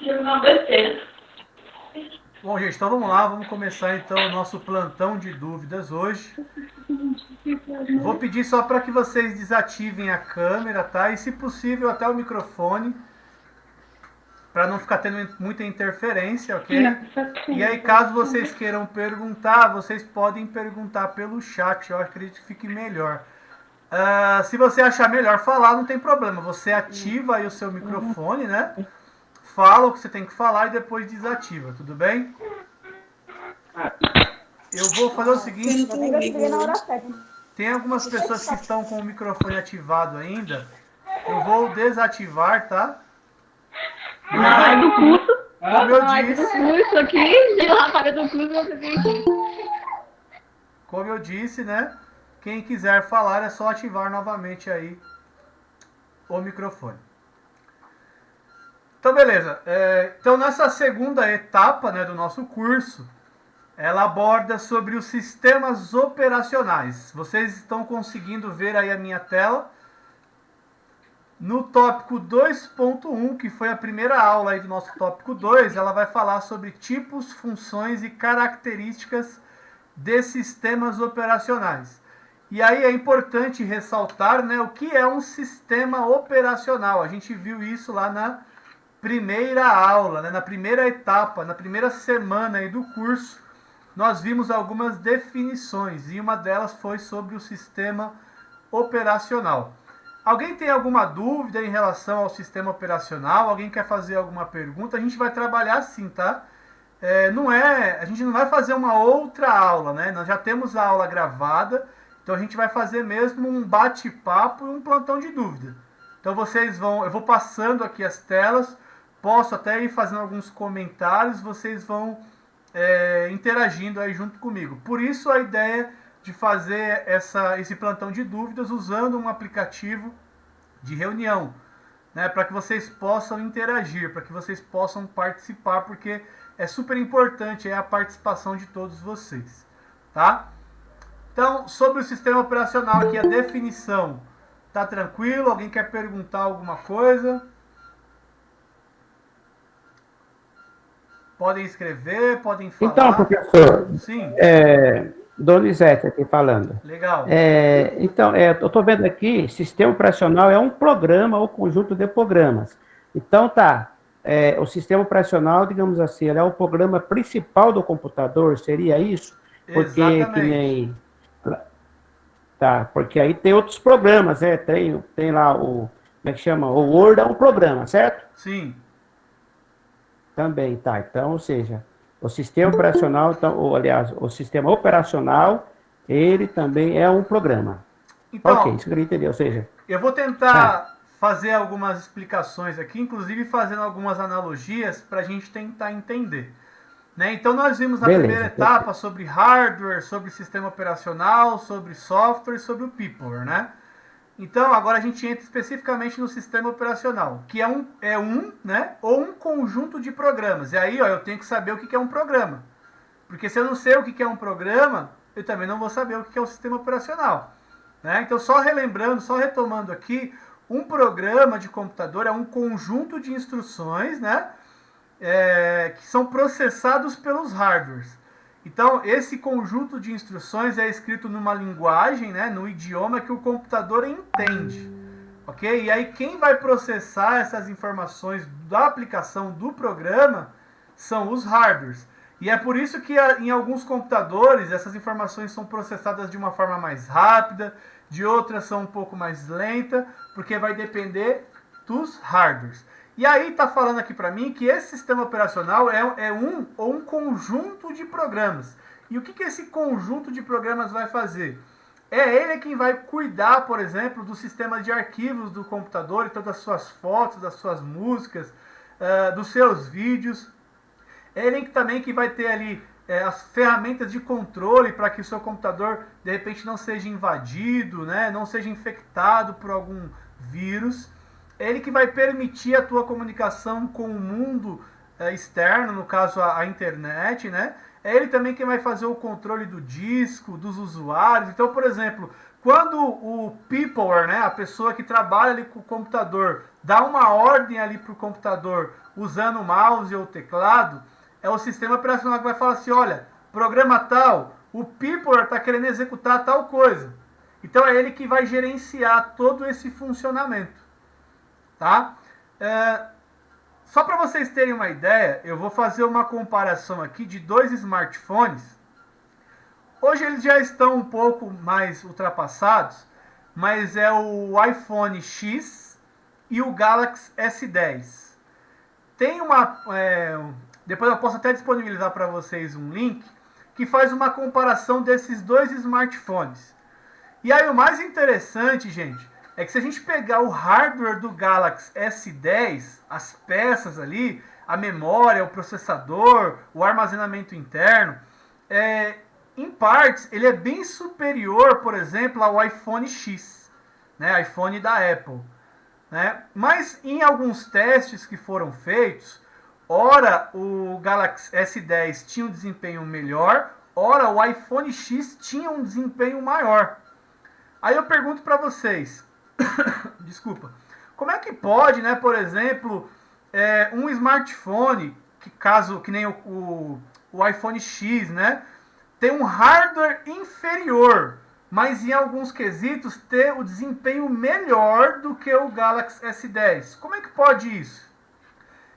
Uma besteira. Bom, gente, então vamos lá, vamos começar então o nosso plantão de dúvidas hoje. Vou pedir só para que vocês desativem a câmera, tá? E se possível até o microfone, para não ficar tendo muita interferência, ok? E aí, caso vocês queiram perguntar, vocês podem perguntar pelo chat, eu acredito que fique melhor. Se você achar melhor falar, não tem problema, você ativa aí o seu microfone, né? Fala o que você tem que falar e depois desativa, tudo bem? Eu vou fazer o seguinte, tem algumas pessoas que estão com o microfone ativado ainda, eu vou desativar, tá? Mas do curso. Como eu disse, Do curso aqui, de lá para do curso, você tem que. como eu disse, né? Quem quiser falar é só ativar novamente aí o microfone. Então, beleza. Então, nessa segunda etapa, né, do nosso curso, ela aborda sobre os sistemas operacionais. Vocês estão conseguindo ver aí a minha tela? No tópico 2.1, que foi a primeira aula aí do nosso tópico 2, ela vai falar sobre tipos, funções e características de sistemas operacionais. E aí é importante ressaltar, né, o que é um sistema operacional. A gente viu isso lá na primeira aula, né, na primeira etapa, na primeira semana aí do curso. Nós vimos algumas definições e uma delas foi sobre o sistema operacional. Alguém tem alguma dúvida em relação ao sistema operacional? Alguém quer fazer alguma pergunta? A gente vai trabalhar assim, tá? A gente não vai fazer uma outra aula, né? Nós já temos a aula gravada, então a gente vai fazer mesmo um bate-papo e um plantão de dúvida. Então eu vou passando aqui as telas, posso até ir fazendo alguns comentários, vocês vão interagindo aí junto comigo. Por isso a ideia de fazer esse plantão de dúvidas usando um aplicativo de reunião, né, para que vocês possam interagir, para que vocês possam participar, porque é super importante a participação de todos vocês, tá? Então, sobre o sistema operacional aqui, a definição, tá tranquilo? Alguém quer perguntar alguma coisa? Podem escrever, podem falar. Então, professor, Sim, Donizete aqui falando. legal. Eu estou vendo aqui, sistema operacional é um programa ou conjunto de programas. Então, o sistema operacional, digamos assim, ele é o programa principal do computador, seria isso? Porque Exatamente. porque aí tem outros programas, né? Tem lá como é que chama? O Word é um programa, certo? Sim. Também, tá. Então, ou seja, o sistema operacional, o sistema operacional, ele também é um programa. Então, ok, isso que eu queria entender, ou seja... eu vou tentar fazer algumas explicações aqui, inclusive fazendo algumas analogias para a gente tentar entender. Né? Então, nós vimos na primeira etapa sobre hardware, sobre sistema operacional, sobre software e sobre o people, né? Então, agora a gente entra especificamente no sistema operacional, que né, ou um conjunto de programas. E aí, eu tenho que saber o que é um programa. Porque se eu não sei o que é um programa, eu também não vou saber o que é um sistema operacional. Né? Então, só relembrando, só retomando aqui, um programa de computador é um conjunto de instruções, né, que são processados pelos hardwares. Então, esse conjunto de instruções é escrito numa linguagem, né, no idioma que o computador entende. Ok? E aí, quem vai processar essas informações da aplicação do programa são os hardwares. E é por isso que em alguns computadores essas informações são processadas de uma forma mais rápida, de outras são um pouco mais lenta, porque vai depender dos hardwares. E aí está falando aqui para mim que esse sistema operacional é um conjunto de programas. E o que esse conjunto de programas vai fazer? É ele quem vai cuidar, por exemplo, do sistema de arquivos do computador, então das suas fotos, das suas músicas, dos seus vídeos. É ele também que vai ter ali as ferramentas de controle para que o seu computador de repente não seja invadido, né, não seja infectado por algum vírus. É ele que vai permitir a tua comunicação com o mundo externo, no caso a internet, né? É ele também que vai fazer o controle do disco, dos usuários. Então, por exemplo, quando o people, né, a pessoa que trabalha ali com o computador, dá uma ordem ali para o computador usando o mouse ou o teclado, é o sistema operacional que vai falar assim, olha, programa tal, o people está querendo executar tal coisa. Então é ele que vai gerenciar todo esse funcionamento. Tá? Só para vocês terem uma ideia, eu vou fazer uma comparação aqui de dois smartphones. Hoje eles já estão um pouco mais ultrapassados, mas é o iPhone X e o Galaxy S10. Tem uma... depois eu posso até disponibilizar para vocês um link que faz uma comparação desses dois smartphones. E aí o mais interessante, gente, é que se a gente pegar o hardware do Galaxy S10, as peças ali, a memória, o processador, o armazenamento interno, em partes ele é bem superior, por exemplo, ao iPhone X, né, iPhone da Apple. Né? Mas em alguns testes que foram feitos, ora o Galaxy S10 tinha um desempenho melhor, ora o iPhone X tinha um desempenho maior. Aí eu pergunto para vocês, desculpa, como é que pode, né, por exemplo, um smartphone, que nem o iPhone X, né, ter um hardware inferior, mas em alguns quesitos ter o desempenho melhor do que o Galaxy S10? Como é que pode isso?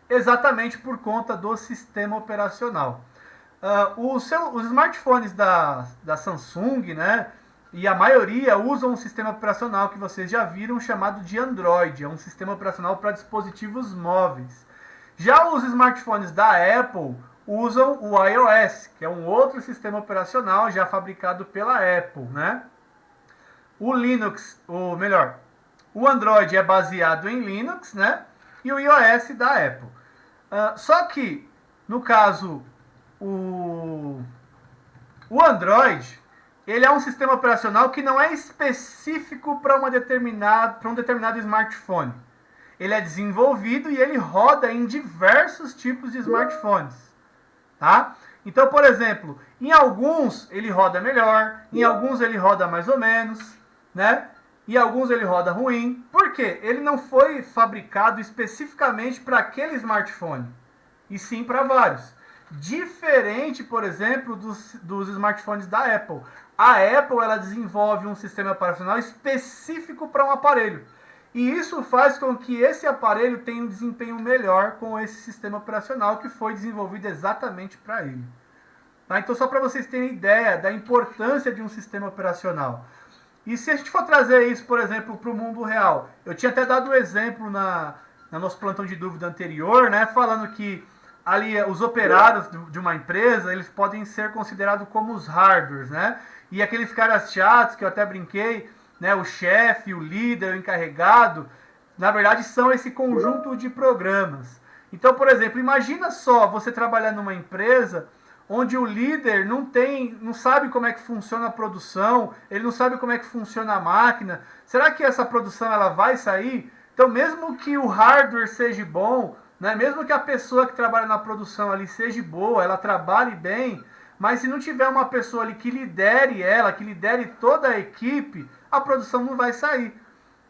Exatamente por conta do sistema operacional. Os smartphones da Samsung, né, e a maioria usam um sistema operacional que vocês já viram chamado de Android. É um sistema operacional para dispositivos móveis. Já os smartphones da Apple usam o iOS, que é um outro sistema operacional já fabricado pela Apple, né? O Linux, ou melhor, o Android é baseado em Linux, né? E o iOS da Apple. Só que, no caso, o Android, ele é um sistema operacional que não é específico para um determinado smartphone. Ele é desenvolvido e ele roda em diversos tipos de smartphones. Tá? Então, por exemplo, em alguns ele roda melhor, em alguns ele roda mais ou menos, né? E alguns ele roda ruim. Por quê? Ele não foi fabricado especificamente para aquele smartphone, e sim para vários. Diferente, por exemplo, dos smartphones da Apple. A Apple ela desenvolve um sistema operacional específico para um aparelho. E isso faz com que esse aparelho tenha um desempenho melhor com esse sistema operacional que foi desenvolvido exatamente para ele. Tá? Então, só para vocês terem ideia da importância de um sistema operacional. E se a gente for trazer isso, por exemplo, para o mundo real, eu tinha até dado um exemplo na nosso plantão de dúvida anterior, né, falando que ali os operários de uma empresa, eles podem ser considerados como os hardwares, né? E aqueles caras chatos que eu até brinquei, né, o chefe, o líder, o encarregado, na verdade são esse conjunto de programas. Então, por exemplo, imagina só você trabalhar numa empresa onde o líder não sabe como é que funciona a produção, ele não sabe como é que funciona a máquina. Será que essa produção ela vai sair? Então, mesmo que o hardware seja bom, né, mesmo que a pessoa que trabalha na produção ali seja boa, ela trabalhe bem, mas se não tiver uma pessoa ali que lidere ela, que lidere toda a equipe, a produção não vai sair.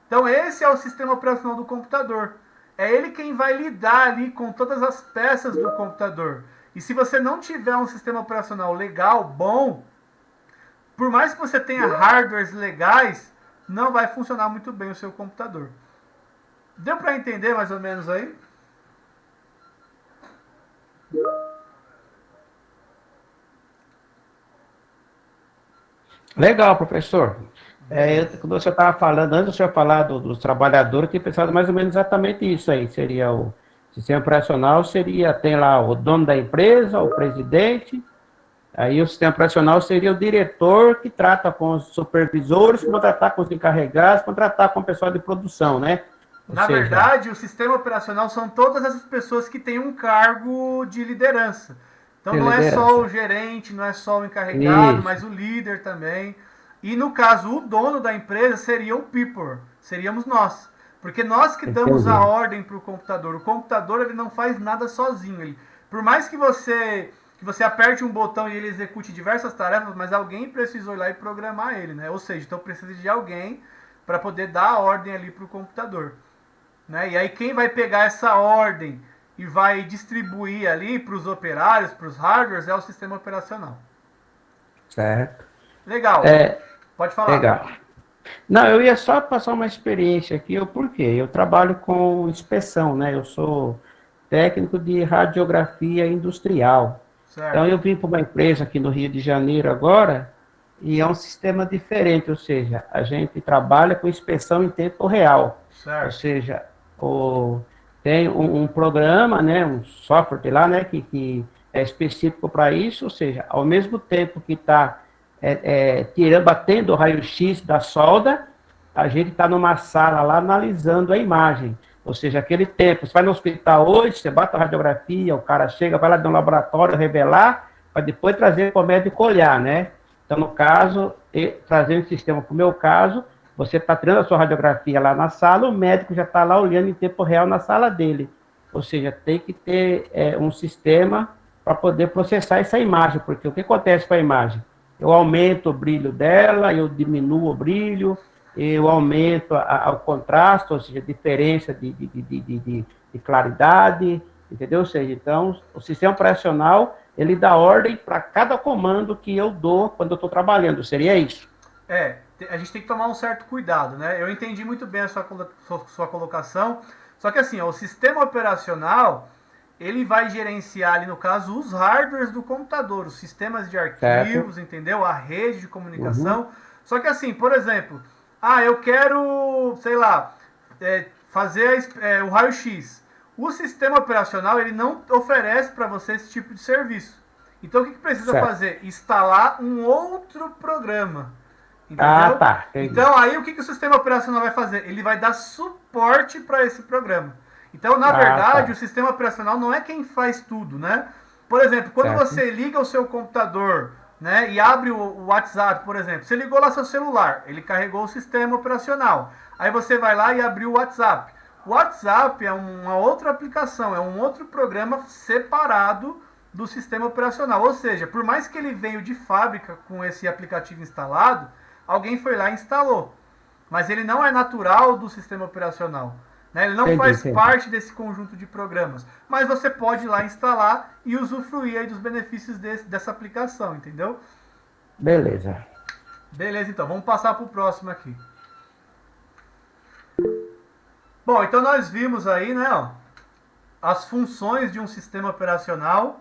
Então esse é o sistema operacional do computador. É ele quem vai lidar ali com todas as peças do computador. E se você não tiver um sistema operacional legal, bom, por mais que você tenha hardwares legais, não vai funcionar muito bem o seu computador. Deu para entender mais ou menos aí? Legal, professor. Quando você estava falando, antes do senhor falar dos trabalhadores, eu tinha pensado mais ou menos exatamente isso aí. Seria o sistema operacional, tem lá o dono da empresa, o presidente, aí o sistema operacional seria o diretor que trata com os supervisores, contratar com os encarregados, contratar com o pessoal de produção, né? Na verdade, o sistema operacional são todas essas pessoas que têm um cargo de liderança. Então não é só o gerente, não é só o encarregado, mas o líder também. E no caso, o dono da empresa seria o people, seríamos nós. Porque nós que damos a ordem para o computador. O computador ele não faz nada sozinho. Por mais que você aperte um botão e ele execute diversas tarefas, mas alguém precisou ir lá e programar ele, né? Ou seja, então precisa de alguém para poder dar a ordem ali para o computador. Né? E aí quem vai pegar essa ordem e vai distribuir ali para os operários, para os hardwares, é o sistema operacional. Certo. Legal. Pode falar. Legal. Não, eu ia só passar uma experiência aqui, o porquê. Eu trabalho com inspeção, né? Eu sou técnico de radiografia industrial. Certo. Então, eu vim para uma empresa aqui no Rio de Janeiro agora, e é um sistema diferente, ou seja, a gente trabalha com inspeção em tempo real. Certo. Ou seja, tem um programa, né, um software lá, né, que é específico para isso, ou seja, ao mesmo tempo que está batendo o raio-x da solda, a gente está numa sala lá analisando a imagem. Ou seja, aquele tempo, você vai no hospital hoje, você bate a radiografia, o cara chega, vai lá no laboratório revelar, para depois trazer para o médico olhar, né? Então, no caso, trazendo o sistema para o meu caso, você está tirando a sua radiografia lá na sala, o médico já está lá olhando em tempo real na sala dele. Ou seja, tem que ter um sistema para poder processar essa imagem, porque o que acontece com a imagem? Eu aumento o brilho dela, eu diminuo o brilho, eu aumento o contraste, ou seja, a diferença de claridade, entendeu? Ou seja, então, o sistema operacional, ele dá ordem para cada comando que eu dou quando eu estou trabalhando, seria isso? A gente tem que tomar um certo cuidado, né? Eu entendi muito bem a sua colocação, só que assim, ó, o sistema operacional, ele vai gerenciar ali, no caso, os hardwares do computador, os sistemas de arquivos, certo, entendeu? A rede de comunicação. Só que assim, por exemplo, eu quero, sei lá, fazer o raio-x. O sistema operacional, ele não oferece para você esse tipo de serviço. Então, o que precisa fazer? Instalar um outro programa. Entendeu? Tá. Então, aí o que o sistema operacional vai fazer? Ele vai dar suporte para esse programa. Então, na verdade, o sistema operacional não é quem faz tudo, né? Por exemplo, quando você liga o seu computador, né, e abre o WhatsApp, por exemplo, você ligou lá seu celular, ele carregou o sistema operacional. Aí você vai lá e abriu o WhatsApp. O WhatsApp é uma outra aplicação, é um outro programa separado do sistema operacional. Ou seja, por mais que ele veio de fábrica com esse aplicativo instalado, alguém foi lá e instalou. Mas ele não é natural do sistema operacional. Né? Ele não faz parte desse conjunto de programas. Mas você pode ir lá instalar e usufruir aí dos benefícios dessa aplicação, entendeu? Beleza. Beleza, então. Vamos passar para o próximo aqui. Bom, então nós vimos aí, né, ó, as funções de um sistema operacional.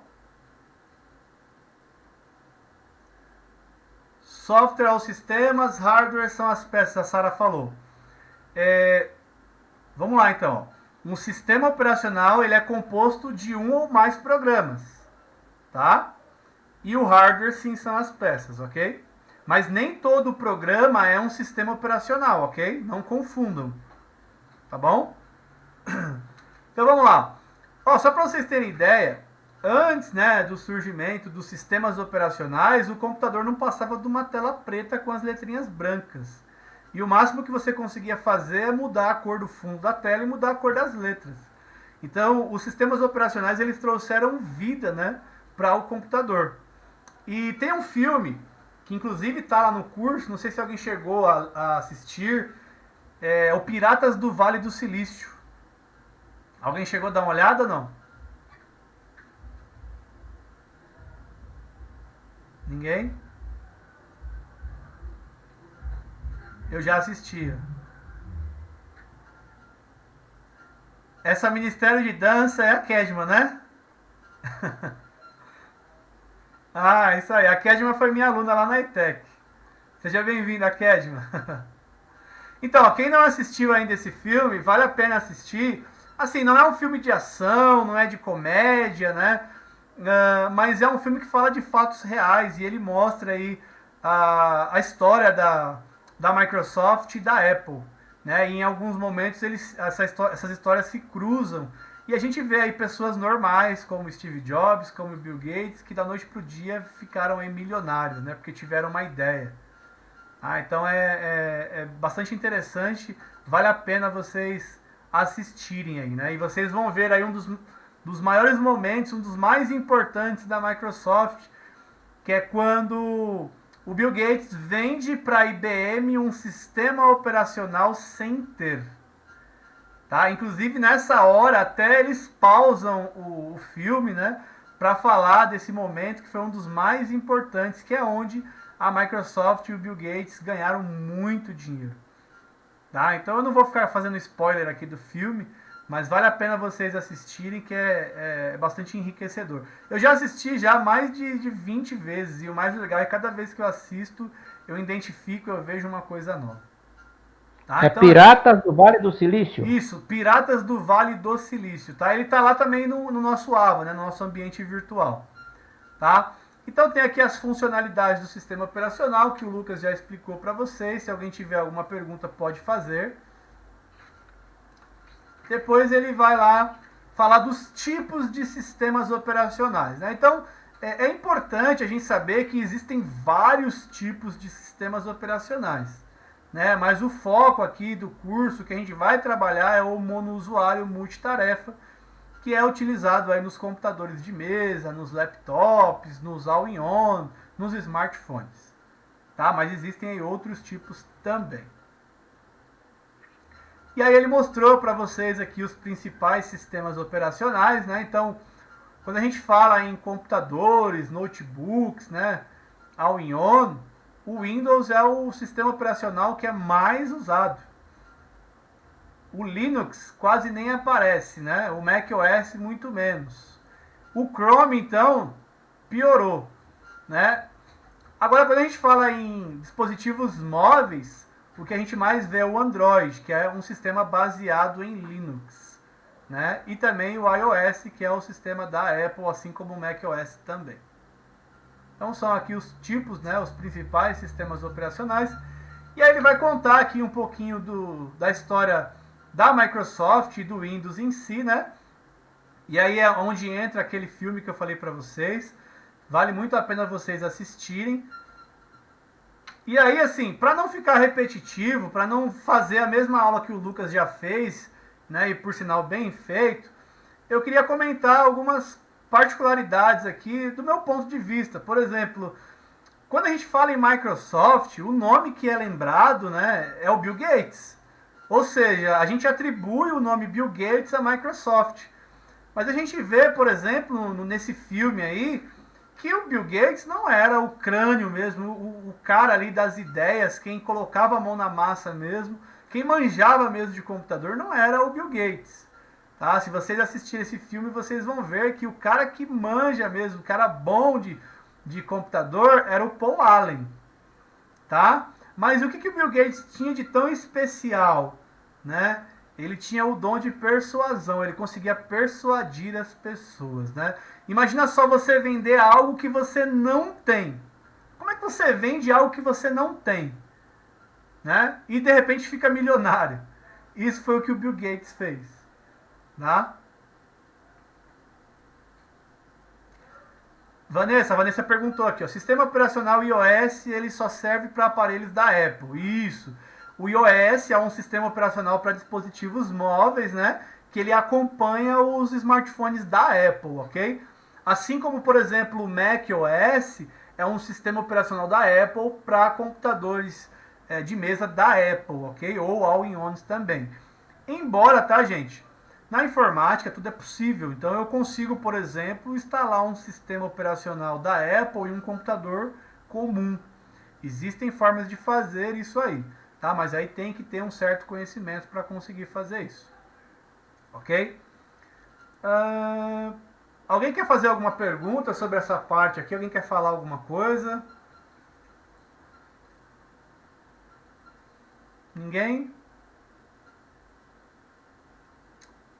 Software aos sistemas, hardware são as peças, a Sara falou. Vamos lá, então. Um sistema operacional, ele é composto de um ou mais programas, tá? E o hardware, sim, são as peças, ok? Mas nem todo programa é um sistema operacional, ok? Não confundam, tá bom? Então, vamos lá. Só para vocês terem ideia, antes, né, do surgimento dos sistemas operacionais, o computador não passava de uma tela preta com as letrinhas brancas. E o máximo que você conseguia fazer é mudar a cor do fundo da tela e mudar a cor das letras. Então, os sistemas operacionais, eles trouxeram vida, né, para o computador. E tem um filme, que inclusive está lá no curso, não sei se alguém chegou a assistir, é o Piratas do Vale do Silício. Alguém chegou a dar uma olhada ou não? Ninguém? Eu já assistia. Essa Ministério de Dança é a Kedma, né? Isso aí. A Kedma foi minha aluna lá na ETEC. Seja bem-vinda, Kedma. Então, quem não assistiu ainda esse filme, vale a pena assistir. Assim, não é um filme de ação, não é de comédia, né? Mas é um filme que fala de fatos reais e ele mostra aí a história da Microsoft e da Apple, né? E em alguns momentos essas histórias se cruzam e a gente vê aí pessoas normais como Steve Jobs, como Bill Gates, que da noite pro dia ficaram aí milionários, né? Porque tiveram uma ideia. Então é bastante interessante, vale a pena vocês assistirem aí, né? E vocês vão ver aí um dos maiores momentos, um dos mais importantes da Microsoft, que é quando o Bill Gates vende para a IBM um sistema operacional sem ter. Tá? Inclusive, nessa hora, até eles pausam o filme, né? Para falar desse momento que foi um dos mais importantes, que é onde a Microsoft e o Bill Gates ganharam muito dinheiro. Tá? Então eu não vou ficar fazendo spoiler aqui do filme, mas vale a pena vocês assistirem, que é bastante enriquecedor. Eu já assisti já mais de 20 vezes, e o mais legal é que cada vez que eu assisto, eu identifico, eu vejo uma coisa nova. Tá? É Então, Piratas do Vale do Silício? isso, Piratas do Vale do Silício. Tá? Ele está lá também no nosso AVA, né? No nosso ambiente virtual. Tá? Então tem aqui as funcionalidades do sistema operacional, que o Lucas já explicou para vocês. Se alguém tiver alguma pergunta, pode fazer. Depois ele vai lá falar dos tipos de sistemas operacionais. Né? Então, é importante a gente saber que existem vários tipos de sistemas operacionais. Né? Mas o foco aqui do curso que a gente vai trabalhar é o monousuário multitarefa, que é utilizado aí nos computadores de mesa, nos laptops, nos all-in-one, nos smartphones. Tá? Mas existem aí outros tipos também. E aí ele mostrou para vocês aqui os principais sistemas operacionais, né? Então, quando a gente fala em computadores, notebooks, né, all-in-one, o Windows é o sistema operacional que é mais usado. O Linux quase nem aparece, né? O macOS muito menos. O Chrome, então, piorou, né? Agora, quando a gente fala em dispositivos móveis, o que a gente mais vê é o Android, que é um sistema baseado em Linux, né? E também o iOS, que é o sistema da Apple, assim como o macOS também. Então são aqui os tipos, né, os principais sistemas operacionais. E aí ele vai contar aqui um pouquinho da história da Microsoft e do Windows em si, né? E aí é onde entra aquele filme que eu falei para vocês. Vale muito a pena vocês assistirem. E aí, assim, para não ficar repetitivo, para não fazer a mesma aula que o Lucas já fez, né, e por sinal bem feito, eu queria comentar algumas particularidades aqui do meu ponto de vista. Por exemplo, quando a gente fala em Microsoft, o nome que é lembrado, né, é o Bill Gates. Ou seja, a gente atribui o nome Bill Gates à Microsoft. Mas a gente vê, por exemplo, nesse filme aí, que o Bill Gates não era o crânio mesmo, o cara ali das ideias, quem colocava a mão na massa mesmo, quem manjava mesmo de computador, não era o Bill Gates. Tá? Se vocês assistirem esse filme, vocês vão ver que o cara que manja mesmo, o cara bom de computador, era o Paul Allen. Tá? Mas o que o Bill Gates tinha de tão especial? Né? Ele tinha o dom de persuasão, ele conseguia persuadir as pessoas, né? Imagina só você vender algo que você não tem. Como é que você vende algo que você não tem? Né? E de repente fica milionário. Isso foi o que o Bill Gates fez. Tá? Vanessa perguntou aqui, ó, sistema operacional iOS ele só serve para aparelhos da Apple. Isso. O iOS é um sistema operacional para dispositivos móveis, né? Que ele acompanha os smartphones da Apple, ok? Assim como, por exemplo, o macOS é um sistema operacional da Apple para computadores de mesa da Apple, ok? Ou all-in-ones também. Embora, tá, gente? Na informática tudo é possível. Então eu consigo, por exemplo, instalar um sistema operacional da Apple em um computador comum. Existem formas de fazer isso aí. Tá? Mas aí tem que ter um certo conhecimento para conseguir fazer isso. Ok? Alguém quer fazer alguma pergunta sobre essa parte aqui? Alguém quer falar alguma coisa? Ninguém?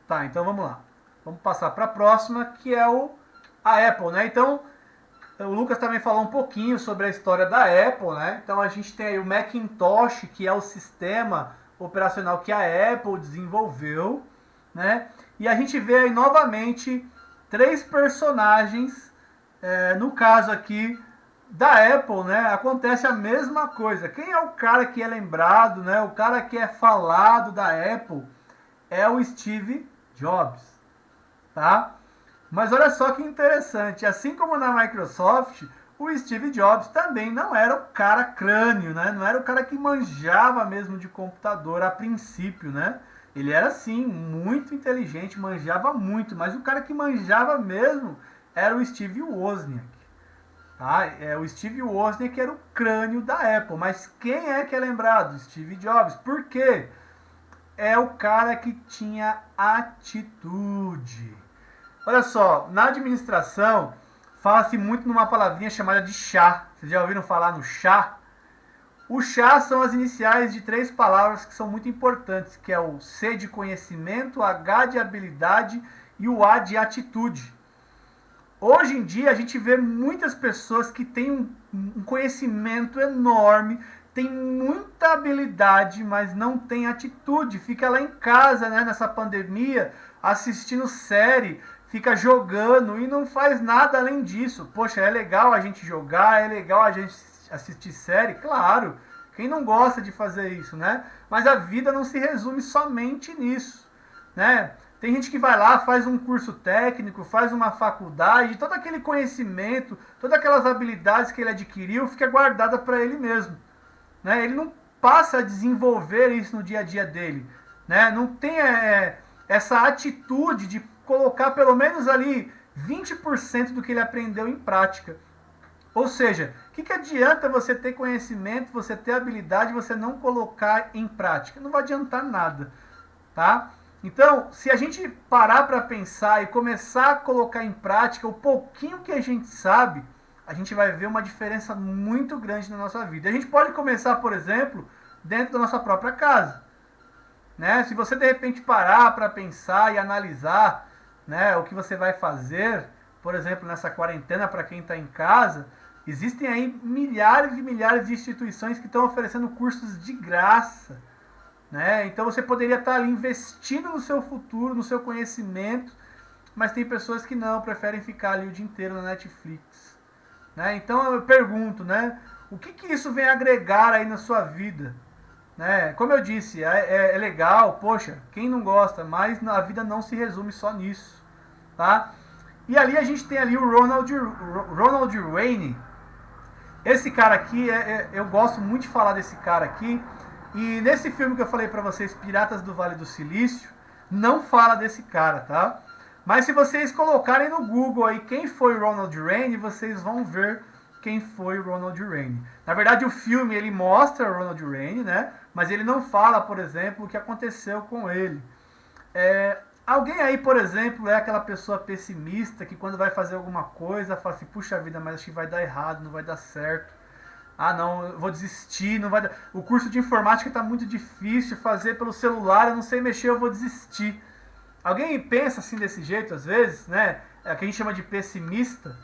Tá, então vamos lá. Vamos passar para a próxima, que é a Apple, né? Então, o Lucas também falou um pouquinho sobre a história da Apple, né? Então a gente tem aí o Macintosh, que é o sistema operacional que a Apple desenvolveu, né? E a gente vê aí novamente 3 personagens, no caso aqui da Apple, né? Acontece a mesma coisa. Quem é o cara que é lembrado, né? O cara que é falado da Apple é o Steve Jobs, tá? Mas olha só que interessante, assim como na Microsoft, o Steve Jobs também não era o cara crânio, né? Não era o cara que manjava mesmo de computador a princípio, né? Ele era, sim, muito inteligente, manjava muito, mas o cara que manjava mesmo era o Steve Wozniak. Tá? O Steve Wozniak era o crânio da Apple, mas quem é que é lembrado? Steve Jobs. Por quê? É o cara que tinha atitude. Olha só, na administração fala-se muito numa palavrinha chamada de chá. Vocês já ouviram falar no chá? O chá são as iniciais de 3 palavras que são muito importantes, que é o C de conhecimento, H de habilidade e o A de atitude. Hoje em dia a gente vê muitas pessoas que têm um conhecimento enorme, tem muita habilidade, mas não tem atitude. Fica lá em casa, né, nessa pandemia, assistindo série, fica jogando e não faz nada além disso. Poxa, é legal a gente jogar, é legal a gente assistir série, claro. Quem não gosta de fazer isso, né? Mas a vida não se resume somente nisso, né? Tem gente que vai lá, faz um curso técnico, faz uma faculdade, todo aquele conhecimento, todas aquelas habilidades que ele adquiriu fica guardada para ele mesmo, né? Ele não passa a desenvolver isso no dia a dia dele, né? Não tem essa atitude de colocar pelo menos ali 20% do que ele aprendeu em prática. Ou seja, o que adianta você ter conhecimento, você ter habilidade, você não colocar em prática? Não vai adiantar nada, tá? Então, se a gente parar para pensar e começar a colocar em prática o pouquinho que a gente sabe, a gente vai ver uma diferença muito grande na nossa vida. A gente pode começar, por exemplo, dentro da nossa própria casa, né? Se você de repente parar para pensar e analisar, né, o que você vai fazer, por exemplo, nessa quarentena para quem está em casa, existem aí milhares e milhares de instituições que estão oferecendo cursos de graça, né? Então você poderia estar ali investindo no seu futuro, no seu conhecimento, mas tem pessoas que não, preferem ficar ali o dia inteiro na Netflix, né? Então eu pergunto, né, o que isso vem agregar aí na sua vida? Né? Como eu disse, é legal, poxa, quem não gosta, mas a vida não se resume só nisso, tá? E ali a gente tem ali o Ronald Rainey. Esse cara aqui, eu gosto muito de falar desse cara aqui, e nesse filme que eu falei pra vocês, Piratas do Vale do Silício, não fala desse cara, tá? Mas se vocês colocarem no Google aí quem foi Ronald Rainey, vocês vão ver quem foi Ronald Rainey. Na verdade, o filme ele mostra Ronald Rainey, né? Mas ele não fala, por exemplo, o que aconteceu com ele. Alguém aí, por exemplo, é aquela pessoa pessimista que quando vai fazer alguma coisa fala assim, puxa vida, mas acho que vai dar errado, não vai dar certo. Ah não, eu vou desistir, não vai dar. O curso de informática está muito difícil, fazer pelo celular, eu não sei mexer, eu vou desistir. Alguém pensa assim desse jeito às vezes, né? É o que a gente chama de pessimista.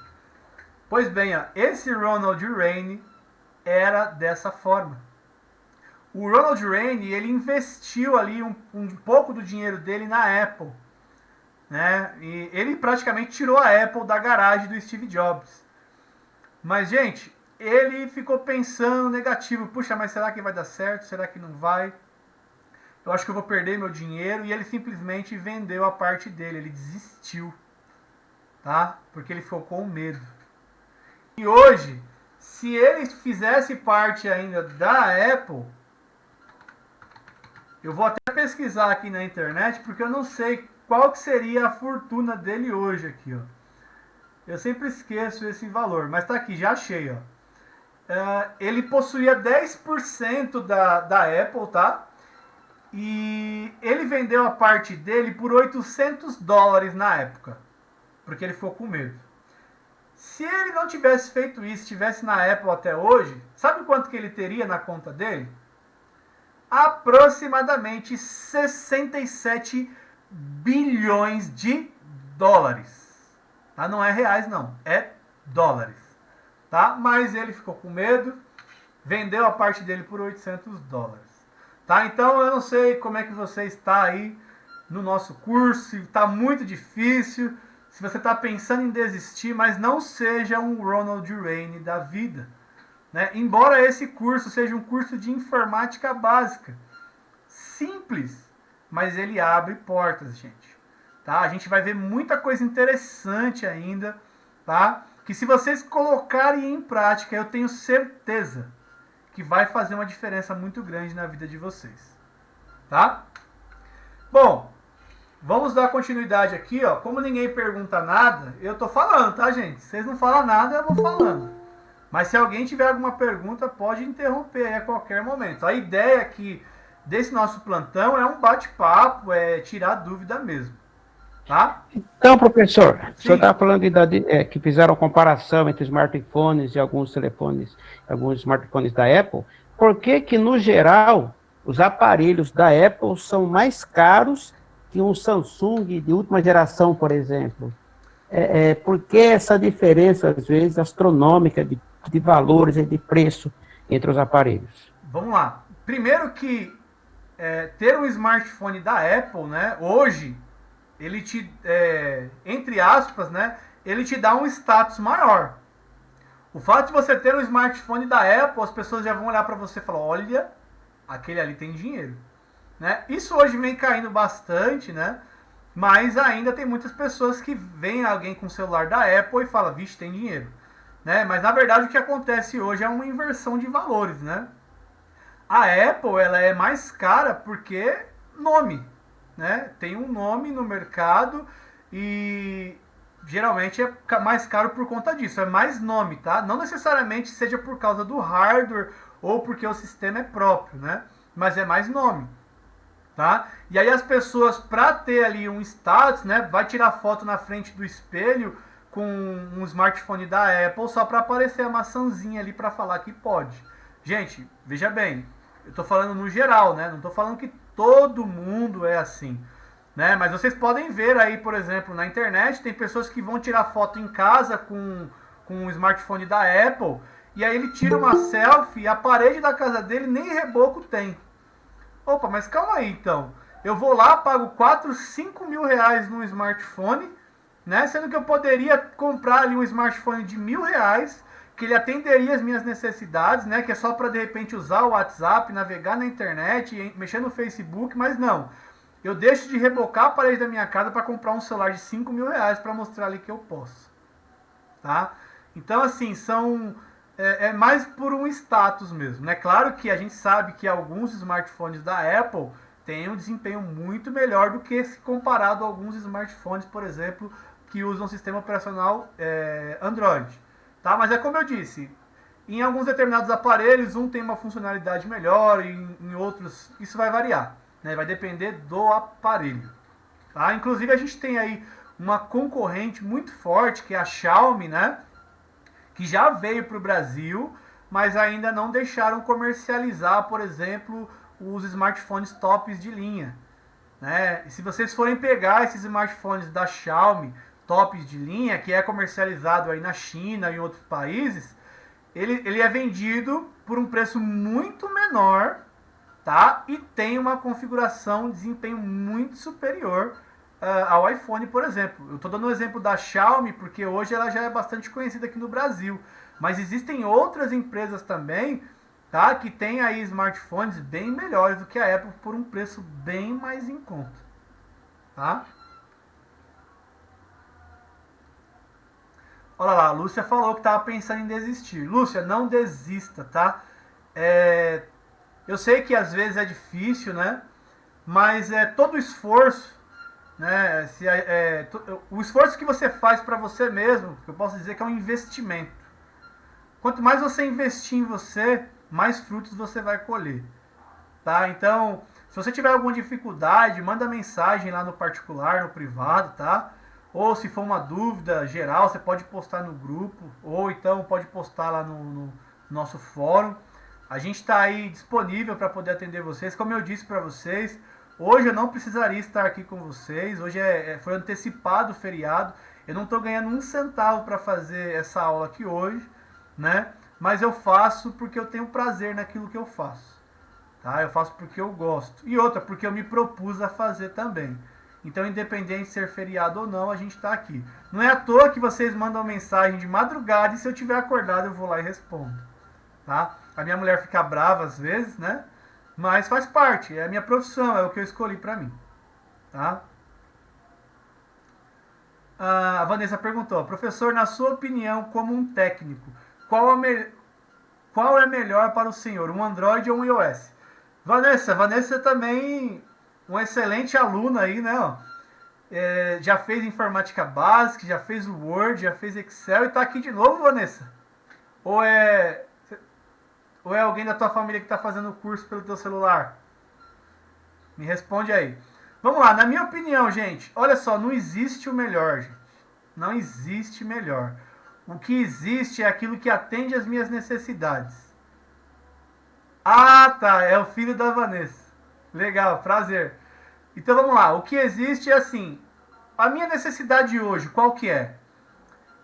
Pois bem, ó, esse Ronald Rainey era dessa forma. O Ronald Rainey, ele investiu ali um pouco do dinheiro dele na Apple, né? E ele praticamente tirou a Apple da garagem do Steve Jobs. Mas, gente, ele ficou pensando negativo. Puxa, mas será que vai dar certo? Será que não vai? Eu acho que eu vou perder meu dinheiro. E ele simplesmente vendeu a parte dele. Ele desistiu, tá? Porque ele ficou com medo. E hoje, se ele fizesse parte ainda da Apple, eu vou até pesquisar aqui na internet, porque eu não sei qual que seria a fortuna dele hoje aqui, ó. Eu sempre esqueço esse valor, mas tá aqui, já achei, ó. Ele possuía 10% da Apple, tá? E ele vendeu a parte dele por $800 na época, porque ele ficou com medo. Se ele não tivesse feito isso, estivesse na Apple até hoje, sabe quanto que ele teria na conta dele? Aproximadamente 67 bilhões de dólares. Tá? Não é reais, não. É dólares. Tá? Mas ele ficou com medo, vendeu a parte dele por $800. Tá? Então eu não sei como é que você está aí no nosso curso, está muito difícil, se você está pensando em desistir, mas não seja um Ronald Rainey da vida. Né? Embora esse curso seja um curso de informática básica, simples, mas ele abre portas, gente. Tá? A gente vai ver muita coisa interessante ainda, tá? que se vocês colocarem em prática, eu tenho certeza que vai fazer uma diferença muito grande na vida de vocês. Tá? Bom, vamos dar continuidade aqui, ó. Como ninguém pergunta nada, eu tô falando, tá, gente? Se vocês não falam nada, eu vou falando. Mas se alguém tiver alguma pergunta, pode interromper aí a qualquer momento. A ideia aqui desse nosso plantão é um bate-papo, é tirar dúvida mesmo. Tá? Então, professor, Sim. o senhor estava falando que fizeram comparação entre smartphones e alguns smartphones da Apple. Por que, no geral, os aparelhos da Apple são mais caros que um Samsung de última geração, por exemplo? Por que essa diferença, às vezes, astronômica de valores e de preço entre os aparelhos? Vamos lá. Primeiro que ter um smartphone da Apple, né, hoje, ele te, entre aspas, né, ele te dá um status maior. O fato de você ter um smartphone da Apple, as pessoas já vão olhar para você e falar, olha, aquele ali tem dinheiro. Né? Isso hoje vem caindo bastante, né? Mas ainda tem muitas pessoas que veem alguém com o celular da Apple e falam, vixe, tem dinheiro. Né? Mas na verdade o que acontece hoje é uma inversão de valores, né? A Apple, ela é mais cara porque nome, né? Tem um nome no mercado e geralmente é mais caro por conta disso, é mais nome, tá? Não necessariamente seja por causa do hardware ou porque o sistema é próprio, né? Mas é mais nome, tá? E aí as pessoas, para ter ali um status, né, vai tirar foto na frente do espelho com um smartphone da Apple só para aparecer a maçãzinha ali para falar que pode. Gente, veja bem, eu tô falando no geral, né? Não tô falando que todo mundo é assim, né? Mas vocês podem ver aí, por exemplo, na internet, tem pessoas que vão tirar foto em casa com um smartphone da Apple, e aí ele tira uma selfie e a parede da casa dele nem reboco tem. Opa, mas calma aí então. Eu vou lá, pago 4, 5 mil reais num smartphone, né? Sendo que eu poderia comprar ali um smartphone de R$ 1.000, que ele atenderia as minhas necessidades, né? Que é só para de repente usar o WhatsApp, navegar na internet, mexer no Facebook, mas não. Eu deixo de rebocar a parede da minha casa para comprar um celular de 5 mil reais para mostrar ali que eu posso. Tá? Então, assim, é mais por um status mesmo. Né? Claro que a gente sabe que alguns smartphones da Apple têm um desempenho muito melhor do que se comparado a alguns smartphones, por exemplo, que usam sistema operacional Android. Tá? Mas é como eu disse, em alguns determinados aparelhos, um tem uma funcionalidade melhor, e em outros isso vai variar. Né? Vai depender do aparelho. Tá? Inclusive a gente tem aí uma concorrente muito forte, que é a Xiaomi, né? Que já veio para o Brasil, mas ainda não deixaram comercializar, por exemplo, os smartphones tops de linha. Né? E se vocês forem pegar esses smartphones da Xiaomi tops de linha, que é comercializado aí na China e em outros países, ele é vendido por um preço muito menor, tá? E tem uma configuração, desempenho muito superior ao iPhone, por exemplo. Eu estou dando o exemplo da Xiaomi porque hoje ela já é bastante conhecida aqui no Brasil, mas existem outras empresas também, tá? Que tem aí smartphones bem melhores do que a Apple por um preço bem mais em conta, tá? Olha lá, a Lúcia falou que estava pensando em desistir. Lúcia, não desista, tá? Eu sei que às vezes é difícil, né? Mas todo esforço, né? O esforço que você faz para você mesmo, eu posso dizer que é um investimento. Quanto mais você investir em você, mais frutos você vai colher, tá? Então, se você tiver alguma dificuldade, manda mensagem lá no particular, no privado, tá? Ou se for uma dúvida geral, você pode postar no grupo, ou então pode postar lá no nosso fórum. A gente está aí disponível para poder atender vocês. Como eu disse para vocês, hoje eu não precisaria estar aqui com vocês. Hoje foi antecipado o feriado. Eu não estou ganhando um centavo para fazer essa aula aqui hoje, né? Mas eu faço porque eu tenho prazer naquilo que eu faço. Tá? Eu faço porque eu gosto. E outra, porque eu me propus a fazer também. Então, independente de ser feriado ou não, a gente está aqui. Não é à toa que vocês mandam mensagem de madrugada e se eu tiver acordado eu vou lá e respondo. Tá? A minha mulher fica brava às vezes, né? Mas faz parte, é a minha profissão, é o que eu escolhi para mim. Tá? A Vanessa perguntou, professor, na sua opinião, como um técnico, qual é melhor para o senhor, um Android ou um iOS? Vanessa também um excelente aluno aí, né? Ó. Já fez informática básica, já fez o Word, já fez Excel e tá aqui de novo, Vanessa? Ou é alguém da tua família que está fazendo o curso pelo teu celular? Me responde aí. Vamos lá, na minha opinião, gente, olha só, não existe o melhor, gente. Não existe melhor. O que existe é aquilo que atende às minhas necessidades. Ah, tá, é o filho da Vanessa. Legal, prazer. Então vamos lá, o que existe é assim, a minha necessidade hoje, qual que é?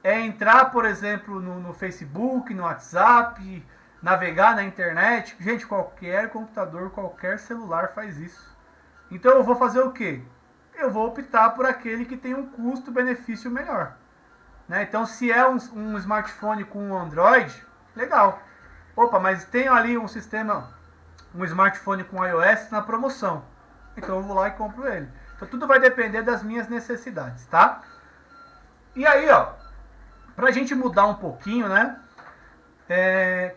É entrar, por exemplo, no Facebook, no WhatsApp, navegar na internet. Gente, qualquer computador, qualquer celular faz isso. Então eu vou fazer o quê? Eu vou optar por aquele que tem um custo-benefício melhor. Né? Então se é um smartphone com Android, legal. Opa, mas tem ali um smartphone com iOS na promoção. Então eu vou lá e compro ele. Então tudo vai depender das minhas necessidades, tá? E aí, ó, pra gente mudar um pouquinho, né?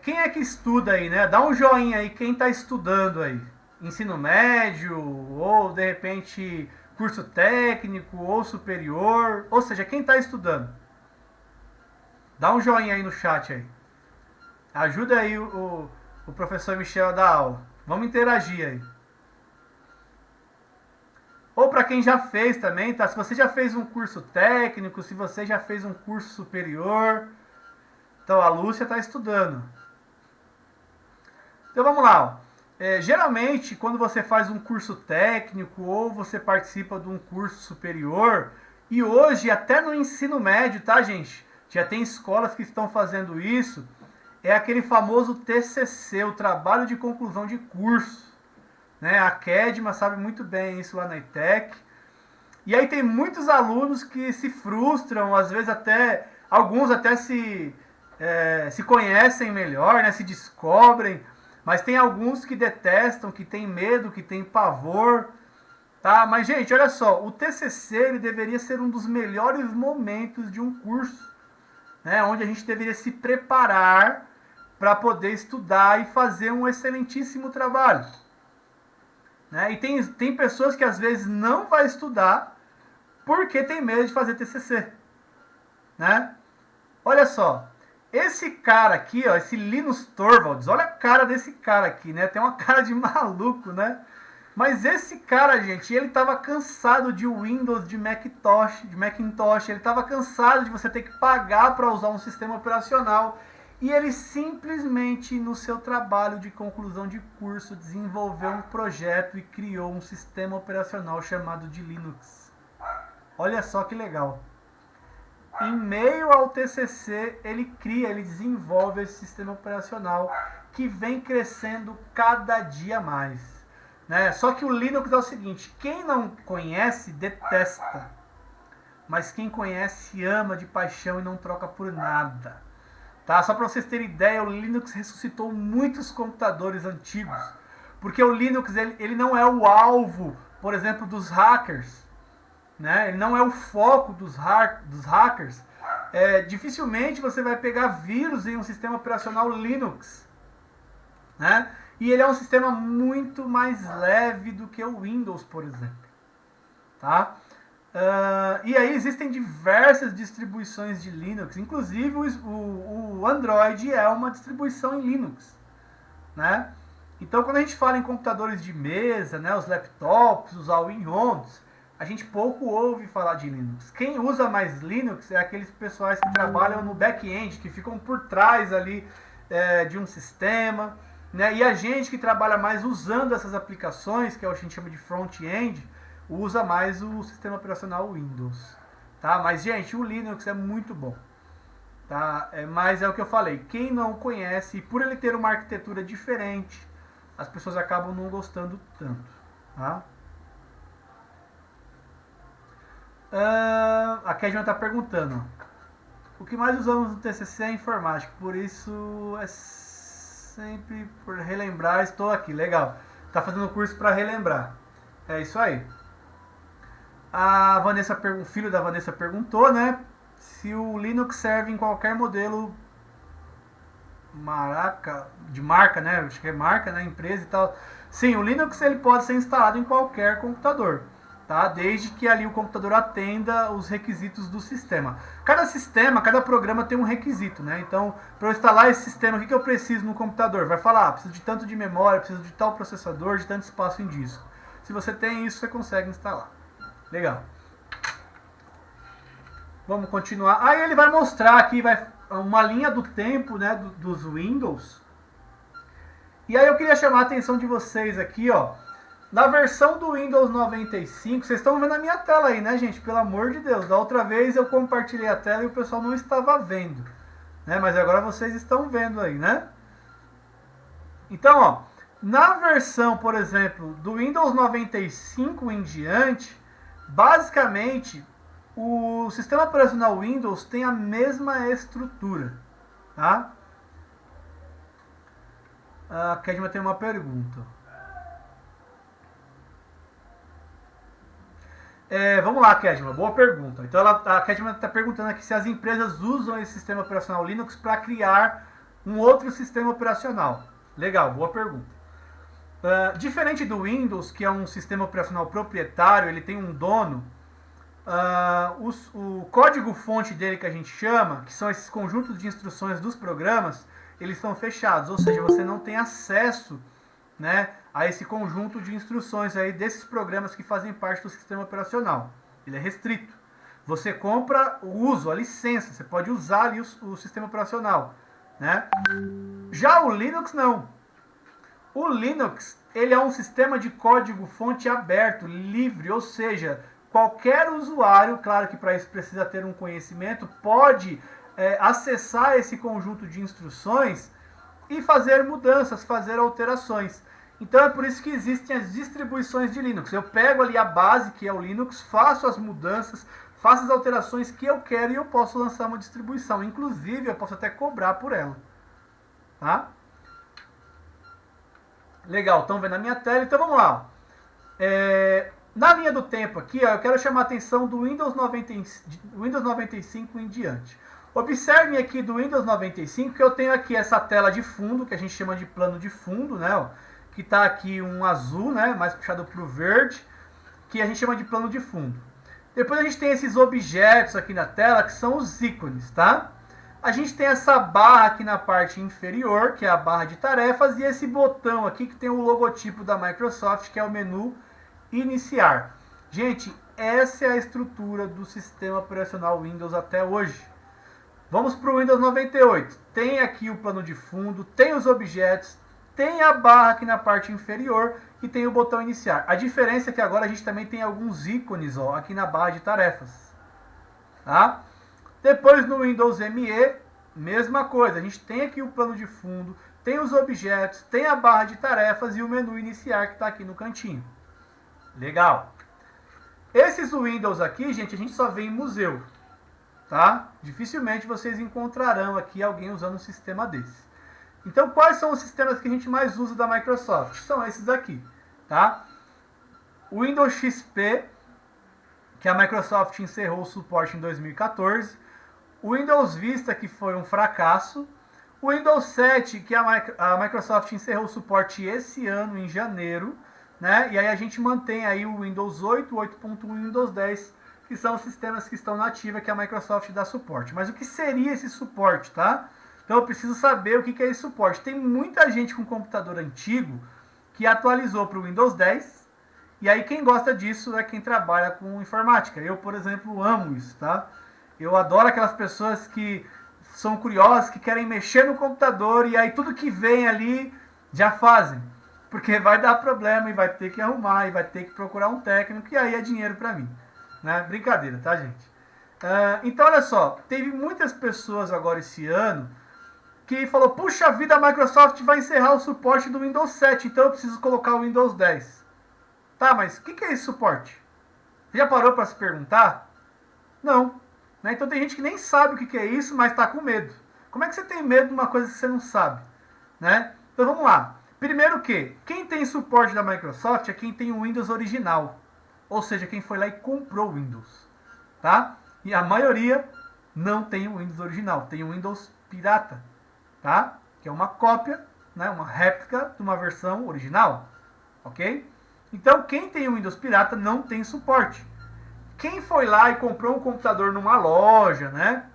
Quem é que estuda aí, né? Dá um joinha aí, quem tá estudando aí. Ensino médio, ou de repente curso técnico, ou superior. Ou seja, quem tá estudando. Dá um joinha aí no chat aí. Ajuda aí o professor Michel a dar aula. Vamos interagir aí. Ou para quem já fez também, tá? Se você já fez um curso técnico, se você já fez um curso superior. Então a Lúcia está estudando. Então vamos lá. Geralmente, quando você faz um curso técnico ou você participa de um curso superior, e hoje até no ensino médio, tá, gente? Já tem escolas que estão fazendo isso. É aquele famoso TCC, o trabalho de conclusão de curso. Né? A Kedma sabe muito bem isso lá na ITEC. E aí tem muitos alunos que se frustram, às vezes até, alguns até se conhecem melhor, né? Se descobrem, mas tem alguns que detestam, que tem medo, que tem pavor, tá? Mas gente, olha só, o TCC ele deveria ser um dos melhores momentos de um curso, né? Onde a gente deveria se preparar para poder estudar e fazer um excelentíssimo trabalho, né? E tem pessoas que às vezes não vai estudar porque tem medo de fazer TCC, né? Olha só, esse cara aqui, ó, esse Linus Torvalds, olha a cara desse cara aqui, né? Tem uma cara de maluco, né? Mas esse cara, gente, ele tava cansado de Windows, de Macintosh, ele tava cansado de você ter que pagar para usar um sistema operacional. E ele simplesmente, no seu trabalho de conclusão de curso, desenvolveu um projeto e criou um sistema operacional chamado de Linux. Olha só que legal. Em meio ao TCC, ele desenvolve esse sistema operacional que vem crescendo cada dia mais. Né? Só que o Linux é o seguinte, quem não conhece, detesta. Mas quem conhece, ama de paixão e não troca por nada. Tá? Só para vocês terem ideia, o Linux ressuscitou muitos computadores antigos. Porque o Linux ele não é o alvo, por exemplo, dos hackers. Né? Ele não é o foco dos hackers. Dificilmente você vai pegar vírus em um sistema operacional Linux. Né? E ele é um sistema muito mais leve do que o Windows, por exemplo. Tá? E aí existem diversas distribuições de Linux, inclusive o Android é uma distribuição em Linux, né? Então quando a gente fala em computadores de mesa, né, os laptops, os all-in-ones, a gente pouco ouve falar de Linux. Quem usa mais Linux é aqueles pessoais que trabalham no back-end, que ficam por trás ali de um sistema, né? E a gente que trabalha mais usando essas aplicações, que a gente chama de front-end, usa mais o sistema operacional Windows, tá? Mas, gente, o Linux é muito bom, tá? Mas é o que eu falei, quem não conhece, por ele ter uma arquitetura diferente, as pessoas acabam não gostando tanto, tá? A Kedman está perguntando, o que mais usamos no TCC é informática, por isso é sempre por relembrar, estou aqui, legal. Tá fazendo curso para relembrar, é isso aí. O filho da Vanessa perguntou, né? Se o Linux serve em qualquer modelo de marca, né? Acho que é marca, né? Empresa e tal. Sim, o Linux ele pode ser instalado em qualquer computador, tá? Desde que ali o computador atenda os requisitos do sistema. Cada programa tem um requisito, né? Então, para eu instalar esse sistema, o que eu preciso no computador? Vai falar, preciso de tanto de memória, preciso de tal processador, de tanto espaço em disco. Se você tem isso, você consegue instalar. Legal. Vamos continuar. Aí ele vai mostrar aqui uma linha do tempo, né, dos Windows. E aí eu queria chamar a atenção de vocês aqui, ó. Na versão do Windows 95, vocês estão vendo a minha tela aí, né, gente? Pelo amor de Deus. Da outra vez eu compartilhei a tela e o pessoal não estava vendo, né? Mas agora vocês estão vendo aí, né? Então, ó, na versão, por exemplo, do Windows 95 em diante, basicamente o sistema operacional Windows tem a mesma estrutura, tá? A Kedma tem uma pergunta. Vamos lá, Kedma, boa pergunta. Então a Kedma está perguntando aqui se as empresas usam esse sistema operacional Linux para criar um outro sistema operacional. Legal, boa pergunta. Diferente do Windows, que é um sistema operacional proprietário, ele tem um dono, o código-fonte dele que a gente chama, que são esses conjuntos de instruções dos programas, eles são fechados, ou seja, você não tem acesso, né, a esse conjunto de instruções aí desses programas que fazem parte do sistema operacional. Ele é restrito. Você compra o uso, a licença, você pode usar ali o sistema operacional, né? Já o Linux não. O Linux, ele é um sistema de código-fonte aberto, livre, ou seja, qualquer usuário, claro que para isso precisa ter um conhecimento, pode acessar esse conjunto de instruções e fazer mudanças, fazer alterações. Então é por isso que existem as distribuições de Linux. Eu pego ali a base, que é o Linux, faço as mudanças, faço as alterações que eu quero e eu posso lançar uma distribuição. Inclusive, eu posso até cobrar por ela. Tá? Legal, estão vendo a minha tela? Então vamos lá. Na linha do tempo aqui, ó, eu quero chamar a atenção do Windows 95 em diante. Observem aqui do Windows 95 que eu tenho aqui essa tela de fundo, que a gente chama de plano de fundo, né? Ó, que está aqui um azul, né? Mais puxado para o verde, que a gente chama de plano de fundo. Depois a gente tem esses objetos aqui na tela, que são os ícones, tá? A gente tem essa barra aqui na parte inferior, que é a barra de tarefas, e esse botão aqui que tem o logotipo da Microsoft, que é o menu iniciar. Gente, essa é a estrutura do sistema operacional Windows até hoje. Vamos para o Windows 98. Tem aqui o plano de fundo, tem os objetos, tem a barra aqui na parte inferior e tem o botão iniciar. A diferença é que agora a gente também tem alguns ícones, ó, aqui na barra de tarefas. Tá? Depois no Windows ME, mesma coisa. A gente tem aqui o plano de fundo, tem os objetos, tem a barra de tarefas e o menu iniciar que está aqui no cantinho. Legal. Esses Windows aqui, gente, a gente só vê em museu. Tá? Dificilmente vocês encontrarão aqui alguém usando um sistema desse. Então, quais são os sistemas que a gente mais usa da Microsoft? São esses aqui. Tá? O Windows XP, que a Microsoft encerrou o suporte em 2014. O Windows Vista, que foi um fracasso. O Windows 7, que a Microsoft encerrou o suporte esse ano, em janeiro. Né? E aí a gente mantém aí o Windows 8, 8.1 e Windows 10, que são os sistemas que estão na ativa que a Microsoft dá suporte. Mas o que seria esse suporte, tá? Então eu preciso saber o que é esse suporte. Tem muita gente com computador antigo que atualizou para o Windows 10, e aí quem gosta disso é quem trabalha com informática. Eu, por exemplo, amo isso, tá? Eu adoro aquelas pessoas que são curiosas, que querem mexer no computador e aí tudo que vem ali já fazem. Porque vai dar problema e vai ter que arrumar e vai ter que procurar um técnico e aí é dinheiro para mim. Né? Brincadeira, tá, gente? Então, olha só, teve muitas pessoas agora esse ano que falou, puxa vida, a Microsoft vai encerrar o suporte do Windows 7, então eu preciso colocar o Windows 10. Tá, mas o que é esse suporte? Já parou para se perguntar? Não. Né? Então tem gente que nem sabe o que é isso, mas está com medo. Como é que você tem medo de uma coisa que você não sabe? Né? Então vamos lá. Primeiro que, quem tem suporte da Microsoft é quem tem o Windows original. Ou seja, quem foi lá e comprou o Windows, tá? E a maioria não tem o Windows original, tem o Windows pirata, tá? Que é uma cópia, né, uma réplica de uma versão original, ok? Então, quem tem o Windows pirata não tem suporte. Quem foi lá e comprou um computador numa loja, né?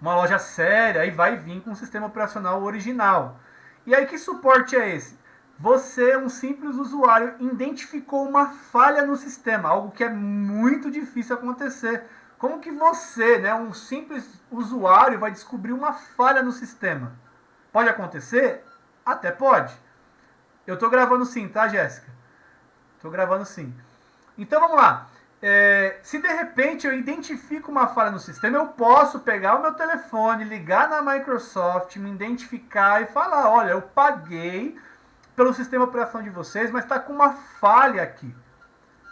Uma loja séria, aí vai vir com o sistema operacional original. E aí, que suporte é esse? Você, um simples usuário, identificou uma falha no sistema, algo que é muito difícil acontecer. Como que você, né, um simples usuário, vai descobrir uma falha no sistema? Pode acontecer? Até pode. Eu estou gravando sim, tá, Jéssica? Estou gravando sim. Então vamos lá. Se de repente eu identifico uma falha no sistema, eu posso pegar o meu telefone, ligar na Microsoft, me identificar e falar, olha, eu paguei pelo sistema de operação de vocês, mas está com uma falha aqui,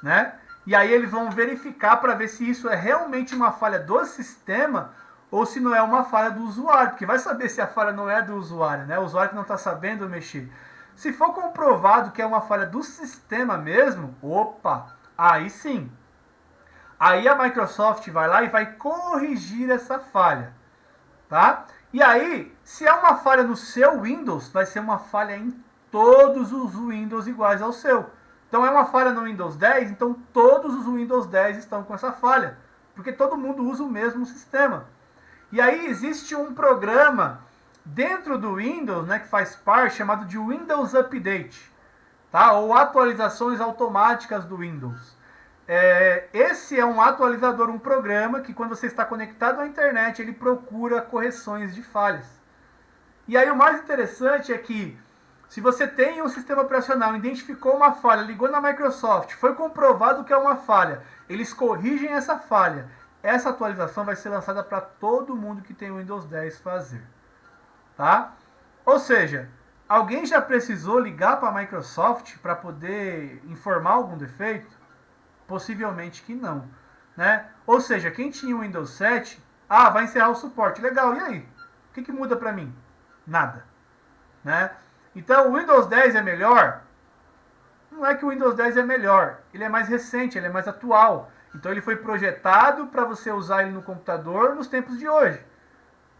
né? E aí eles vão verificar para ver se isso é realmente uma falha do sistema ou se não é uma falha do usuário, porque vai saber se a falha não é do usuário, né? O usuário que não está sabendo mexer. Se for comprovado que é uma falha do sistema mesmo, opa, aí sim. Aí a Microsoft vai lá e vai corrigir essa falha, tá? E aí, se é uma falha no seu Windows, vai ser uma falha em todos os Windows iguais ao seu. Então é uma falha no Windows 10, então todos os Windows 10 estão com essa falha, porque todo mundo usa o mesmo sistema. E aí existe um programa dentro do Windows, né, que faz parte, chamado de Windows Update, tá? Ou atualizações automáticas do Windows. Esse é um atualizador, um programa que quando você está conectado à internet, ele procura correções de falhas. E aí o mais interessante é que se você tem um sistema operacional, identificou uma falha, ligou na Microsoft, foi comprovado que é uma falha, eles corrigem essa falha. Essa atualização vai ser lançada para todo mundo que tem o Windows 10 fazer. Tá? Ou seja, alguém já precisou ligar para a Microsoft para poder informar algum defeito? Possivelmente que não. Né? Ou seja, quem tinha o Windows 7, vai encerrar o suporte. Legal, e aí? O que muda para mim? Nada. Né? Então, o Windows 10 é melhor? Não é que o Windows 10 é melhor. Ele é mais recente, ele é mais atual. Então, ele foi projetado para você usar ele no computador nos tempos de hoje.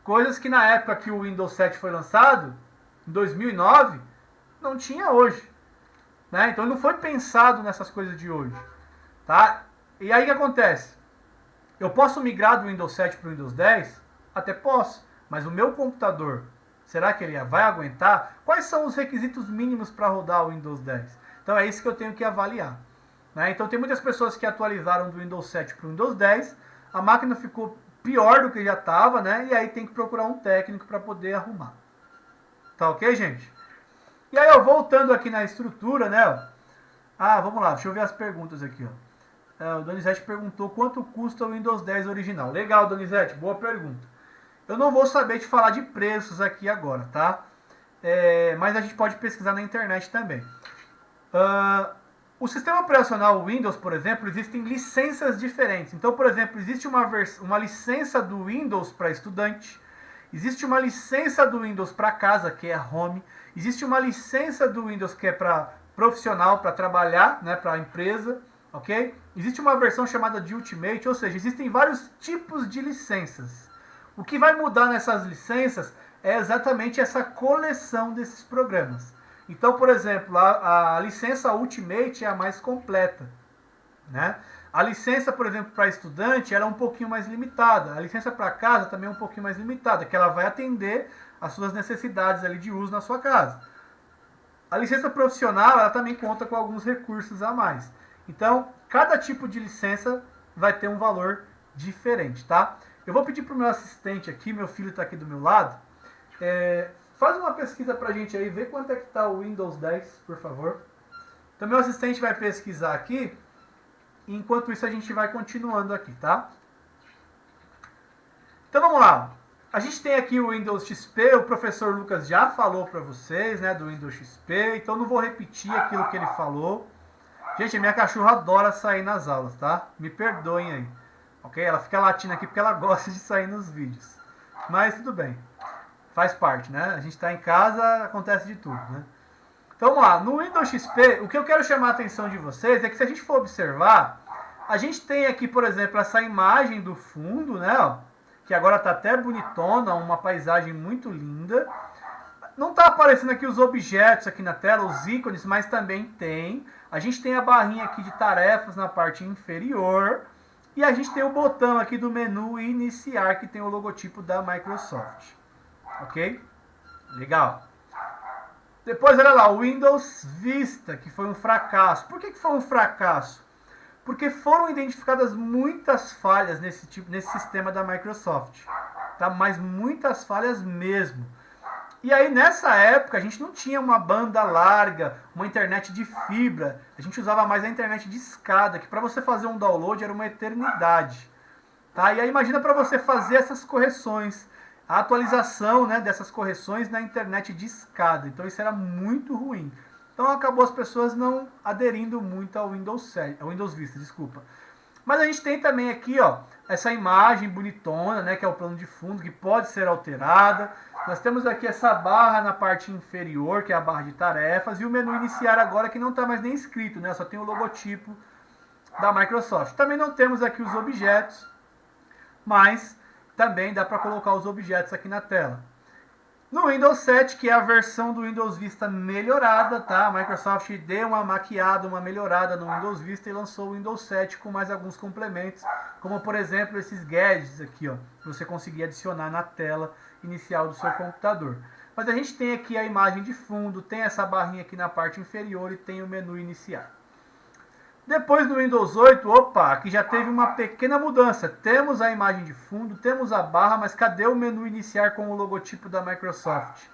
Coisas que na época que o Windows 7 foi lançado, em 2009, não tinha hoje. Né? Então, ele não foi pensado nessas coisas de hoje. Tá? E aí o que acontece? Eu posso migrar do Windows 7 para o Windows 10? Até posso. Mas o meu computador, será que ele vai aguentar? Quais são os requisitos mínimos para rodar o Windows 10? Então é isso que eu tenho que avaliar. Né? Então tem muitas pessoas que atualizaram do Windows 7 para o Windows 10, a máquina ficou pior do que já estava, né? E aí tem que procurar um técnico para poder arrumar. Tá ok, gente? E aí, voltando aqui na estrutura, né? Vamos lá, deixa eu ver as perguntas aqui, ó. O Donizete perguntou quanto custa o Windows 10 original. Legal, Donizete, boa pergunta. Eu não vou saber te falar de preços aqui agora, tá? Mas a gente pode pesquisar na internet também. O sistema operacional Windows, por exemplo, existem licenças diferentes. Então, por exemplo, existe uma licença do Windows para estudante, existe uma licença do Windows para casa, que é a Home, existe uma licença do Windows que é para profissional, para trabalhar, né, para a empresa, ok? Existe uma versão chamada de Ultimate, ou seja, existem vários tipos de licenças. O que vai mudar nessas licenças é exatamente essa coleção desses programas. Então, por exemplo, a licença Ultimate é a mais completa. Né? A licença, por exemplo, para estudante, ela é um pouquinho mais limitada. A licença para casa também é um pouquinho mais limitada, que ela vai atender às suas necessidades ali de uso na sua casa. A licença profissional, ela também conta com alguns recursos a mais. Então, cada tipo de licença vai ter um valor diferente, tá? Eu vou pedir para o meu assistente aqui, meu filho está aqui do meu lado, faz uma pesquisa para a gente aí, vê quanto é que está o Windows 10, por favor. Então, meu assistente vai pesquisar aqui, e enquanto isso a gente vai continuando aqui, tá? Então, vamos lá. A gente tem aqui o Windows XP, o professor Lucas já falou para vocês, né, do Windows XP, então não vou repetir aquilo que ele falou. Gente, a minha cachorra adora sair nas aulas, tá? Me perdoem aí. Ok? Ela fica latindo aqui porque ela gosta de sair nos vídeos. Mas tudo bem. Faz parte, né? A gente está em casa, acontece de tudo, né? Então vamos lá, no Windows XP, o que eu quero chamar a atenção de vocês é que se a gente for observar, a gente tem aqui, por exemplo, essa imagem do fundo, né, ó, que agora está até bonitona, uma paisagem muito linda. Não está aparecendo aqui os objetos aqui na tela, os ícones, mas também tem. A gente tem a barrinha aqui de tarefas na parte inferior. E a gente tem o botão aqui do menu iniciar, que tem o logotipo da Microsoft. Ok? Legal. Depois, olha lá, o Windows Vista, que foi um fracasso. Por que foi um fracasso? Porque foram identificadas muitas falhas nesse sistema da Microsoft. Tá? Mas muitas falhas mesmo. E aí, nessa época, a gente não tinha uma banda larga, uma internet de fibra. A gente usava mais a internet de escada, que para você fazer um download era uma eternidade. Tá? E aí, imagina para você fazer essas correções, a atualização, né, dessas correções na internet de escada. Então, isso era muito ruim. Então, acabou as pessoas não aderindo muito ao Windows Vista, desculpa. Mas a gente tem também aqui, ó, essa imagem bonitona, né, que é o plano de fundo, que pode ser alterada. Nós temos aqui essa barra na parte inferior, que é a barra de tarefas, e o menu iniciar agora, que não está mais nem escrito, né, só tem o logotipo da Microsoft. Também não temos aqui os objetos, mas também dá para colocar os objetos aqui na tela. No Windows 7, que é a versão do Windows Vista melhorada, tá? A Microsoft deu uma maquiada, uma melhorada no Windows Vista e lançou o Windows 7 com mais alguns complementos, como por exemplo esses gadgets aqui, ó, que você conseguia adicionar na tela inicial do seu computador. Mas a gente tem aqui a imagem de fundo, tem essa barrinha aqui na parte inferior e tem o menu iniciar. Depois do Windows 8, opa, aqui já teve uma pequena mudança. Temos a imagem de fundo, temos a barra, mas cadê o menu iniciar com o logotipo da Microsoft?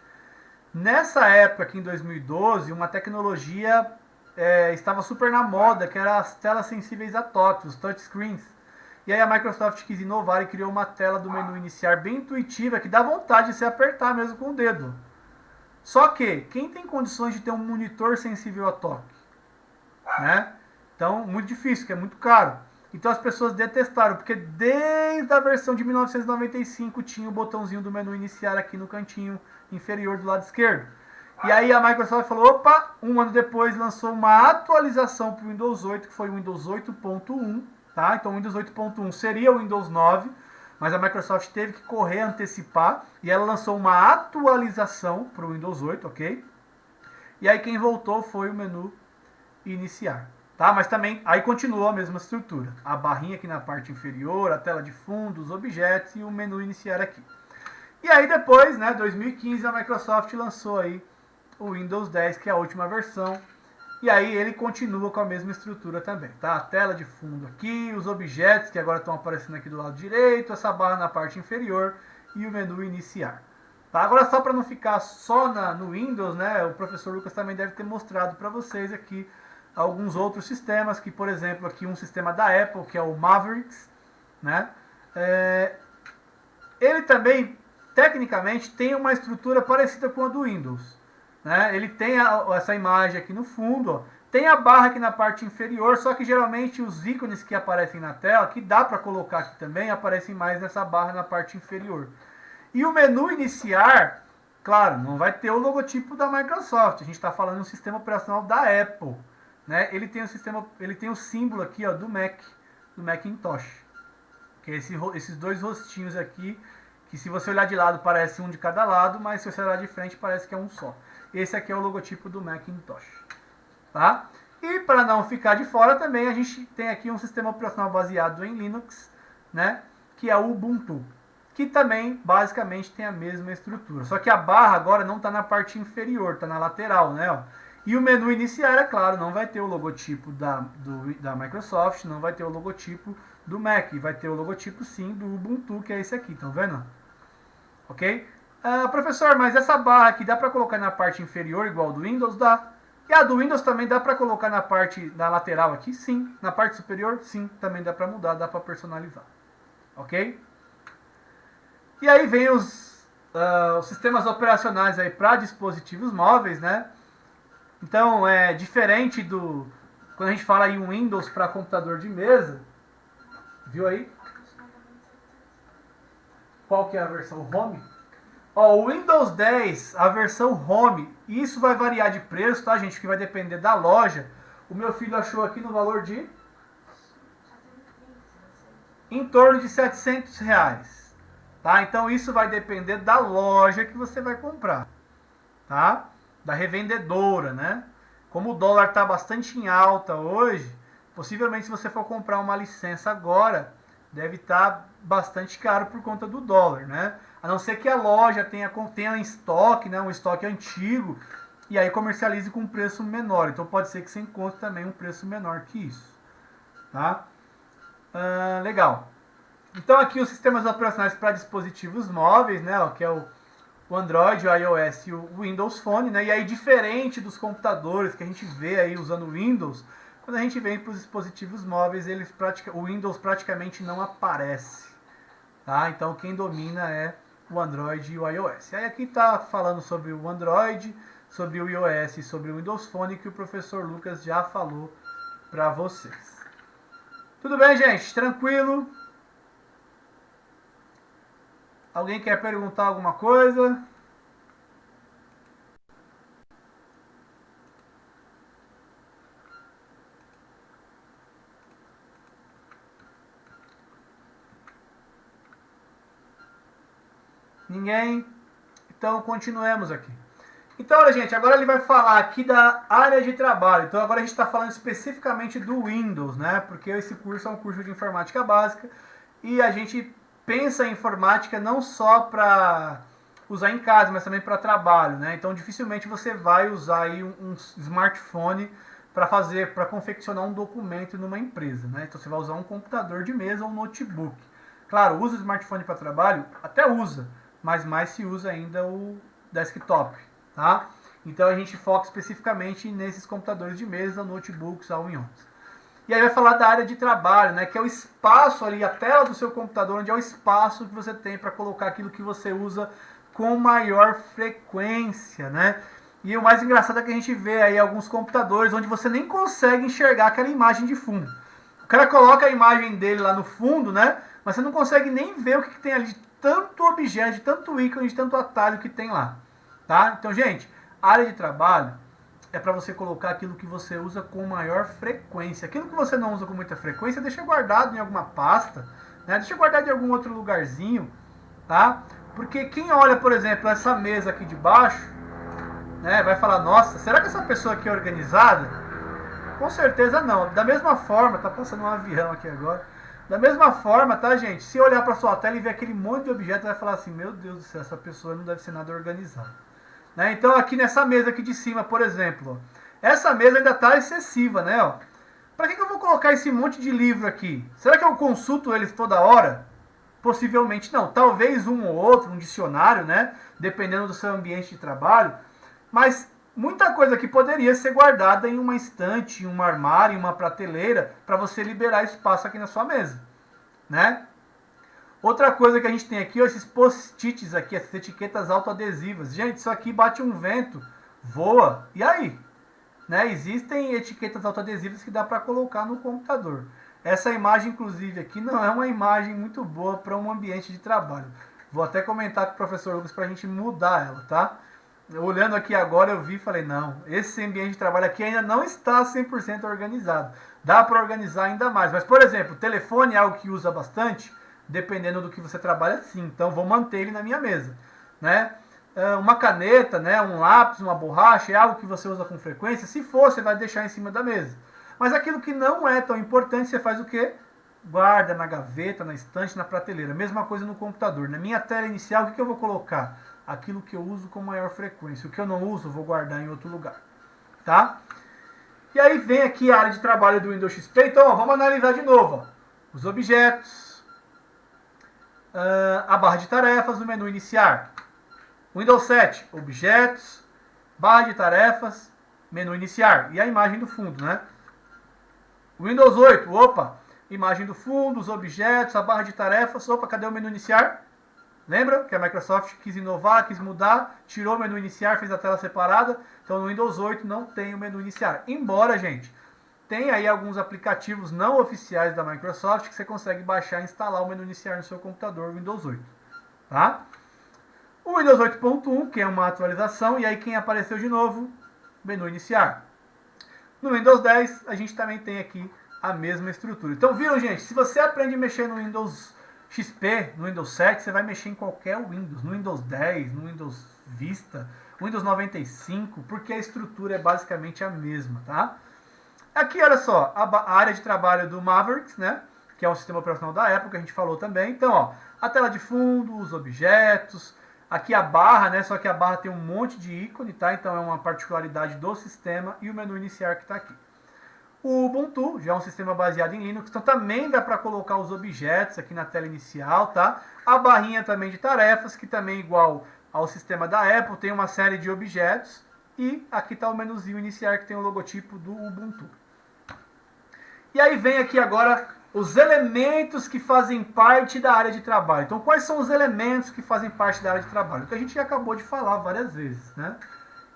Nessa época, aqui em 2012, uma tecnologia estava super na moda, que era as telas sensíveis a toque, os touchscreens. E aí a Microsoft quis inovar e criou uma tela do menu iniciar bem intuitiva, que dá vontade de se apertar mesmo com o dedo. Só que, quem tem condições de ter um monitor sensível a toque? Né? Então, muito difícil, que é muito caro. Então as pessoas detestaram, porque desde a versão de 1995 tinha o botãozinho do menu iniciar aqui no cantinho inferior do lado esquerdo. E aí a Microsoft falou, opa, um ano depois lançou uma atualização para o Windows 8, que foi o Windows 8.1, tá? Então o Windows 8.1 seria o Windows 9, mas a Microsoft teve que correr, antecipar, e ela lançou uma atualização para o Windows 8, ok? E aí quem voltou foi o menu iniciar. Tá? Mas também, aí continuou a mesma estrutura. A barrinha aqui na parte inferior, a tela de fundo, os objetos e o menu iniciar aqui. E aí depois, né, 2015, a Microsoft lançou aí o Windows 10, que é a última versão. E aí ele continua com a mesma estrutura também, tá? A tela de fundo aqui, os objetos que agora estão aparecendo aqui do lado direito, essa barra na parte inferior e o menu iniciar. Tá? Agora só para não ficar só no Windows, né, o professor Lucas também deve ter mostrado para vocês aqui alguns outros sistemas, que por exemplo aqui um sistema da Apple, que é o Mavericks, né? Ele também, tecnicamente, tem uma estrutura parecida com a do Windows. Né? Ele tem essa imagem aqui no fundo, ó. Tem a barra aqui na parte inferior, só que geralmente os ícones que aparecem na tela, que dá para colocar aqui também, aparecem mais nessa barra na parte inferior. E o menu iniciar, claro, não vai ter o logotipo da Microsoft, a gente está falando do sistema operacional da Apple. Né? Ele tem o símbolo aqui, ó, do Macintosh, que é esses dois rostinhos aqui, que se você olhar de lado parece um de cada lado, mas se você olhar de frente parece que é um só. Esse aqui é o logotipo do Macintosh, tá? E para não ficar de fora também, a gente tem aqui um sistema operacional baseado em Linux, né? Que é o Ubuntu, que também basicamente tem a mesma estrutura, só que a barra agora não está na parte inferior, está na lateral, né? Ó. E o menu iniciar, é claro, não vai ter o logotipo da Microsoft, não vai ter o logotipo do Mac, vai ter o logotipo sim do Ubuntu, que é esse aqui, estão vendo? Ok? Professor, mas essa barra aqui dá para colocar na parte inferior igual do Windows? Dá. E a do Windows também dá para colocar na parte da lateral aqui? Sim. Na parte superior? Sim. Também dá para mudar, dá para personalizar. Ok? E aí vem os sistemas operacionais aí para dispositivos móveis, né? Então, é diferente do... Quando a gente fala em Windows para computador de mesa, viu aí? Qual que é a versão Home? Ó, o Windows 10, a versão Home, isso vai variar de preço, tá, gente? Que vai depender da loja. O meu filho achou aqui no valor de em torno de R$ 700, tá? Então isso vai depender da loja que você vai comprar, tá? Da revendedora, né? Como o dólar está bastante em alta hoje, possivelmente se você for comprar uma licença agora, deve estar bastante caro por conta do dólar, né? A não ser que a loja tenha em estoque, né? Um estoque antigo, e aí comercialize com um preço menor. Então pode ser que você encontre também um preço menor que isso, tá? Legal. Então aqui os sistemas operacionais para dispositivos móveis, né? Ó, que é o Android, o iOS e o Windows Phone, né? E aí diferente dos computadores que a gente vê aí usando o Windows, quando a gente vem para os dispositivos móveis, o Windows praticamente não aparece, tá? Então quem domina é o Android e o iOS. Aí aqui está falando sobre o Android, sobre o iOS e sobre o Windows Phone que o professor Lucas já falou para vocês. Tudo bem, gente? Tranquilo? Alguém quer perguntar alguma coisa? Ninguém? Então continuemos aqui. Então, olha, gente, agora ele vai falar aqui da área de trabalho. Então, agora a gente está falando especificamente do Windows, né? Porque esse curso é um curso de informática básica e a gente pensa em informática não só para usar em casa, mas também para trabalho, né? Então, dificilmente você vai usar aí um smartphone para confeccionar um documento numa empresa, né? Então, você vai usar um computador de mesa ou um notebook. Claro, usa o smartphone para trabalho? Até usa, mas mais se usa ainda o desktop, tá? Então a gente foca especificamente nesses computadores de mesa, notebooks, all-in-ones. E aí vai falar da área de trabalho, né, que é o espaço ali, a tela do seu computador, onde é o espaço que você tem para colocar aquilo que você usa com maior frequência, né? E o mais engraçado é que a gente vê aí alguns computadores onde você nem consegue enxergar aquela imagem de fundo. O cara coloca a imagem dele lá no fundo, né? Mas você não consegue nem ver o que tem ali de tanto objeto, de tanto ícone, de tanto atalho que tem lá. Tá? Então, gente, área de trabalho é para você colocar aquilo que você usa com maior frequência. Aquilo que você não usa com muita frequência, deixa guardado em alguma pasta, né? Deixa guardado em algum outro lugarzinho, tá? Porque quem olha, por exemplo, essa mesa aqui de baixo, né, vai falar, nossa, será que essa pessoa aqui é organizada? Com certeza não. Da mesma forma, tá passando um avião aqui agora. Da mesma forma, tá, gente? Se olhar para sua tela e ver aquele monte de objetos, vai falar assim, meu Deus do céu, essa pessoa não deve ser nada organizada. Né? Então, aqui nessa mesa aqui de cima, por exemplo, essa mesa ainda está excessiva, né? Ó. Para que eu vou colocar esse monte de livro aqui? Será que eu consulto eles toda hora? Possivelmente não. Talvez um ou outro, um dicionário, né? Dependendo do seu ambiente de trabalho. Mas muita coisa que poderia ser guardada em uma estante, em um armário, em uma prateleira, para você liberar espaço aqui na sua mesa, né? Outra coisa que a gente tem aqui, ó, esses post-its aqui, essas etiquetas autoadesivas. Gente, isso aqui bate um vento, voa, e aí? Né? Existem etiquetas autoadesivas que dá para colocar no computador. Essa imagem, inclusive, aqui não é uma imagem muito boa para um ambiente de trabalho. Vou até comentar com o professor Lucas para a gente mudar ela, tá? Olhando aqui agora, eu vi e falei, não, esse ambiente de trabalho aqui ainda não está 100% organizado. Dá para organizar ainda mais. Mas, por exemplo, o telefone é algo que usa bastante, dependendo do que você trabalha, sim. Então, vou manter ele na minha mesa, né? Uma caneta, né, um lápis, uma borracha, é algo que você usa com frequência. Se for, você vai deixar em cima da mesa. Mas aquilo que não é tão importante, você faz o quê? Guarda na gaveta, na estante, na prateleira. Mesma coisa no computador. Na minha tela inicial, o que eu vou colocar? Aquilo que eu uso com maior frequência. O que eu não uso, eu vou guardar em outro lugar. Tá? E aí vem aqui a área de trabalho do Windows XP. Então, ó, vamos analisar de novo. Ó. Os objetos, a barra de tarefas, o menu iniciar. Windows 7, objetos, barra de tarefas, menu iniciar. E a imagem do fundo, né? Windows 8, opa, imagem do fundo, os objetos, a barra de tarefas. Opa, cadê o menu iniciar? Lembra que a Microsoft quis inovar, quis mudar, tirou o menu iniciar, fez a tela separada. Então no Windows 8 não tem o menu iniciar. Embora, gente, tem aí alguns aplicativos não oficiais da Microsoft que você consegue baixar e instalar o menu iniciar no seu computador Windows 8. Tá? O Windows 8.1, que é uma atualização, e aí quem apareceu de novo? Menu iniciar. No Windows 10, a gente também tem aqui a mesma estrutura. Então, viram, gente? Se você aprende a mexer no Windows XP, no Windows 7, você vai mexer em qualquer Windows. No Windows 10, no Windows Vista, Windows 95, porque a estrutura é basicamente a mesma, tá? Aqui, olha só, a área de trabalho do Mavericks, né? Que é um sistema operacional da Apple, que a gente falou também. Então, ó, a tela de fundo, os objetos, aqui a barra, né? Só que a barra tem um monte de ícone, tá? Então é uma particularidade do sistema, e o menu iniciar que está aqui. O Ubuntu já é um sistema baseado em Linux, então também dá para colocar os objetos aqui na tela inicial, tá? A barrinha também de tarefas, que também igual ao sistema da Apple, tem uma série de objetos, e aqui está o menuzinho iniciar que tem o logotipo do Ubuntu. E aí vem aqui agora os elementos que fazem parte da área de trabalho. Então, quais são os elementos que fazem parte da área de trabalho? O que a gente já acabou de falar várias vezes, né?